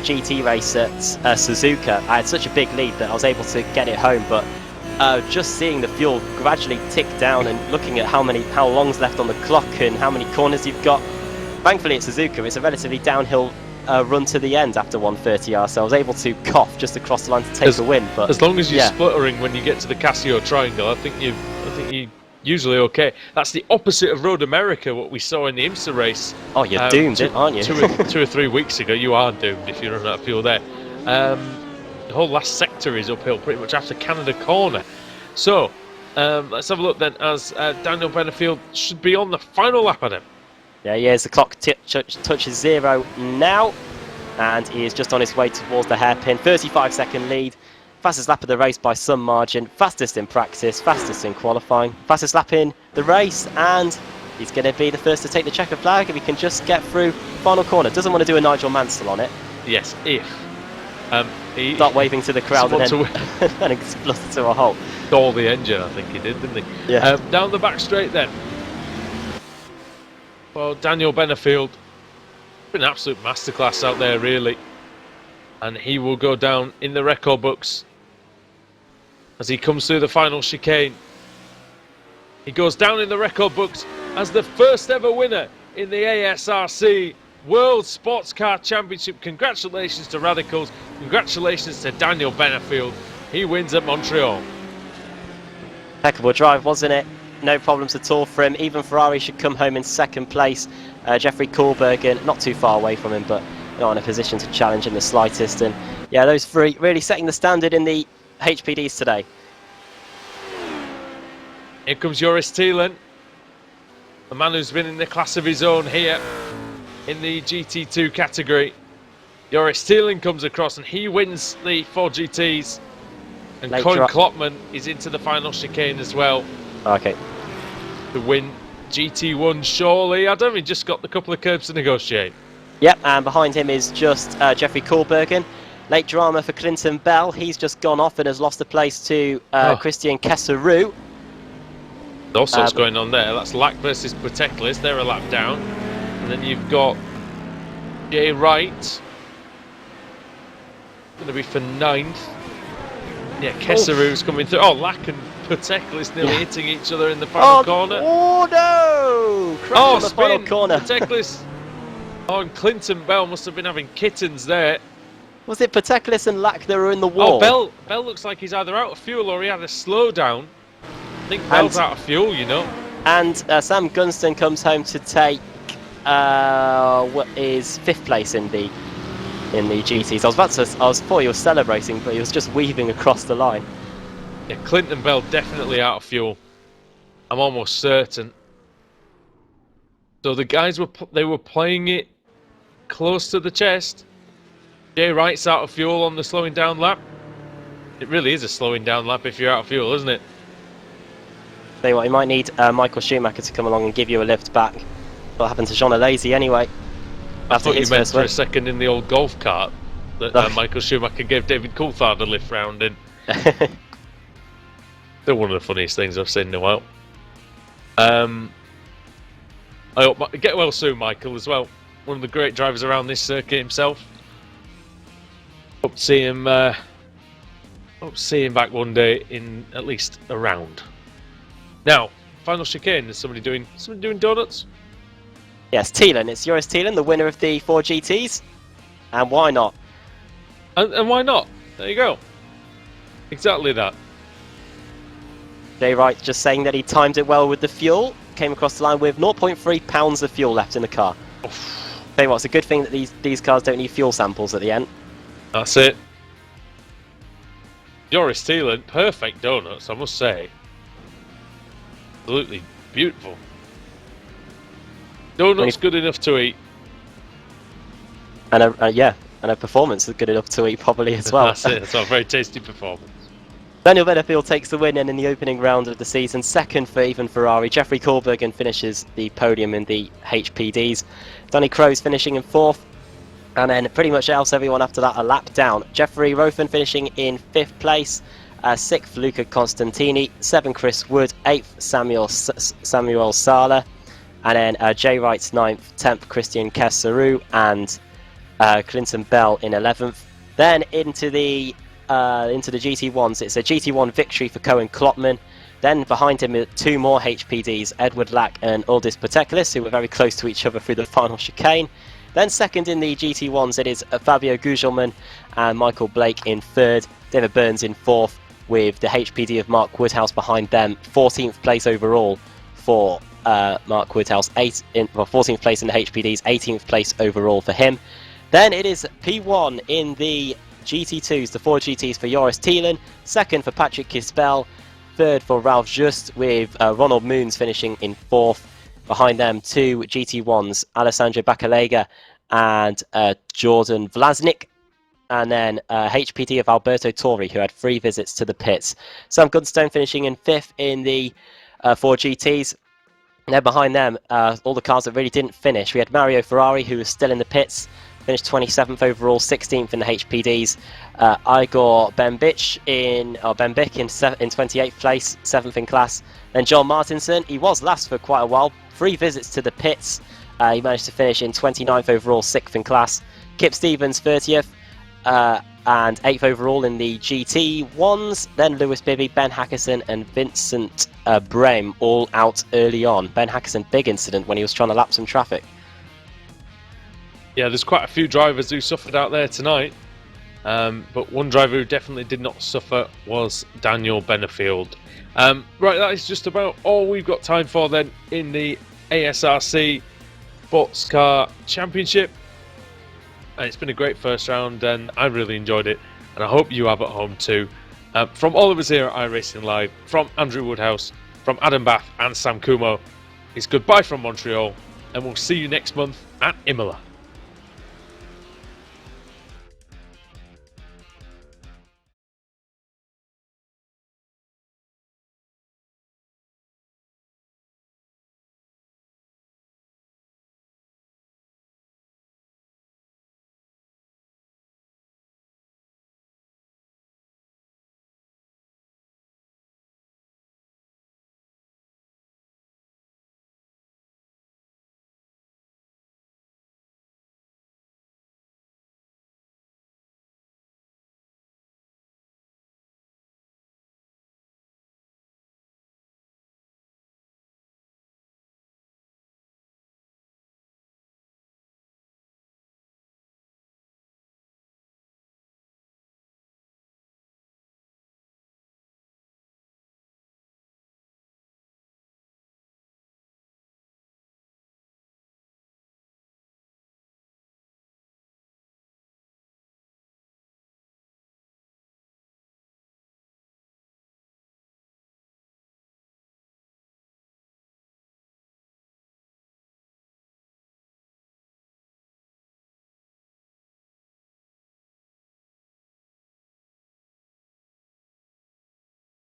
GT race at Suzuka. I had such a big lead that I was able to get it home, but just seeing the fuel gradually tick down and looking at how long's left on the clock and how many corners you've got. Thankfully at Suzuka it's a relatively downhill run to the end after 130R, so I was able to cough just across the line to take the win. But as long as you're spluttering when you get to the Casio Triangle, I think you're usually okay. That's the opposite of Road America, what we saw in the IMSA race. Oh, you're doomed, aren't you? 2 or 3 weeks ago. You are doomed if you run out of fuel there. The whole last sector is uphill pretty much after Canada Corner. So let's have a look then, as Daniel Benefield should be on the final lap of him. Yeah, he is. The clock touches 0 now, and he is just on his way towards the hairpin. 35-second lead. Fastest lap of the race by some margin. Fastest in practice, fastest in qualifying. Fastest lap in the race, and he's going to be the first to take the checker flag if he can just get through final corner. Doesn't want to do a Nigel Mansell on it. Yes, if. He start waving to the crowd and then explode to a halt. Stall the engine, I think he did, didn't he? Yeah. Down the back straight then. Well, Daniel Benefield, an absolute masterclass out there, really. And he will go down in the record books as he comes through the final chicane. He goes down in the record books as the first ever winner in the ASRC World Sportscar Championship. Congratulations to Radicals. Congratulations to Daniel Benefield. He wins at Montreal. Impeccable drive, wasn't it? No problems at all for him. Even Ferrari should come home in second place. Jeffrey Kohlberger, not too far away from him, but not in a position to challenge in the slightest. And yeah, those three really setting the standard in the HPDs today. Here comes Joris Thielen, a man who's been in the class of his own here in the GT2 category. Joris Thielen comes across and he wins the 4GTs. And Colin Klopman is into the final chicane as well. Okay. To win GT1 surely. I don't think he just got the couple of curbs to negotiate. Yep, and behind him is just Jeffrey Kohlbergen. Late drama for Clinton Bell. He's just gone off and has lost a place to Christian Kesseru. All sorts going on there. That's Lack versus Pateklis. They're a lap down. And then you've got Jay Wright. Going to be for 9th. Yeah, Kesseru's coming through. Oh, Lack and Pateklis nearly hitting each other in the final corner. Oh no! Crash on the final corner. Pateklis. Oh, and Clinton Bell must have been having kittens there. Was it Pateklis and Lack that were in the wall? Oh, Bell looks like he's either out of fuel or he had a slowdown. I think Bell's out of fuel, you know. And Sam Gunston comes home to take what is 5th place in the GTs. I thought he was celebrating, but he was just weaving across the line. Yeah, Clinton Bell definitely out of fuel. I'm almost certain. So the guys were playing it close to the chest. Jay Wright's out of fuel on the slowing down lap. It really is a slowing down lap if you're out of fuel, isn't it? Tell you what, you might need Michael Schumacher to come along and give you a lift back. What happened to Jean Alesi anyway? I thought you meant for a second in the old golf cart that Michael Schumacher gave David Coulthard a lift round in. They're one of the funniest things I've seen in a while. I hope get well soon, Michael, as well. One of the great drivers around this circuit himself. Hope to see him. Hope to see him back one day in at least a round. Now, final chicane. Is somebody doing donuts? Yes, Thielen. It's Joris Thielen, the winner of the 4GTs. And why not? And why not? There you go. Exactly that. Jay Wright just saying that he timed it well with the fuel. Came across the line with 0.3 pounds of fuel left in the car. Tell you what, it's a good thing that these cars don't need fuel samples at the end. That's it. Joris Thielen, perfect donuts, I must say. Absolutely beautiful. Donuts good enough to eat. And a performance that's good enough to eat probably as well. That's it. It's a very tasty performance. Daniel Benefield takes the win, and in the opening round of the season, second for even Ferrari. Jeffrey Kohlbergen finishes the podium in the HPDs. Danny Crow's finishing in fourth, and then pretty much else everyone after that a lap down. Jeffrey Rothen finishing in fifth place, sixth Luca Constantini, seventh Chris Wood, eighth Samuel Sala, and then Jay Wright's ninth, 10th Christian Kesseru, and Clinton Bell in 11th. Then into the GT1s, it's a GT1 victory for Cohen Klopman. Then behind him are two more HPDs, Edward Lack and Aldis Pateklis, who were very close to each other through the final chicane. Then second in the GT1s, it is Fabio Gugelman and Michael Blake in third, David Burns in fourth, with the HPD of Mark Woodhouse behind them. 14th place overall for Mark Woodhouse, 14th place in the HPDs, 18th place overall for him. Then it is P1 in the GT2s, the 4 GTs for Joris Thielen, second for Patrick Kisbell, third for Ralph Just, with Ronald Moons finishing in fourth. Behind them, two GT1s, Alessandro Baccalega and Jordan Vlasnik, and then HPD of Alberto Torri, who had 3 visits to the pits. Sam Gunstone finishing in fifth in the 4 GTs. And then behind them, all the cars that really didn't finish. We had Mario Ferrari, who was still in the pits, finished 27th overall, 16th in the HPDs. Igor Bembic in 28th place, 7th in class. Then John Martinson, he was last for quite a while, 3 visits to the pits. He managed to finish in 29th overall, 6th in class. Kip Stevens, 30th, and 8th overall in the GT1s. Then Lewis Bibby, Ben Hackerson and Vincent Brame all out early on. Ben Hackerson, big incident when he was trying to lap some traffic. Yeah, there's quite a few drivers who suffered out there tonight, but one driver who definitely did not suffer was Daniel Benefield. Right, that is just about all we've got time for then in the ASRC Sportscar Championship. It's been a great first round and I really enjoyed it, and I hope you have at home too. From all of us here at iRacing Live, from Andrew Woodhouse, from Adam Bath and Sam Kumo, it's goodbye from Montreal, and we'll see you next month at Imola.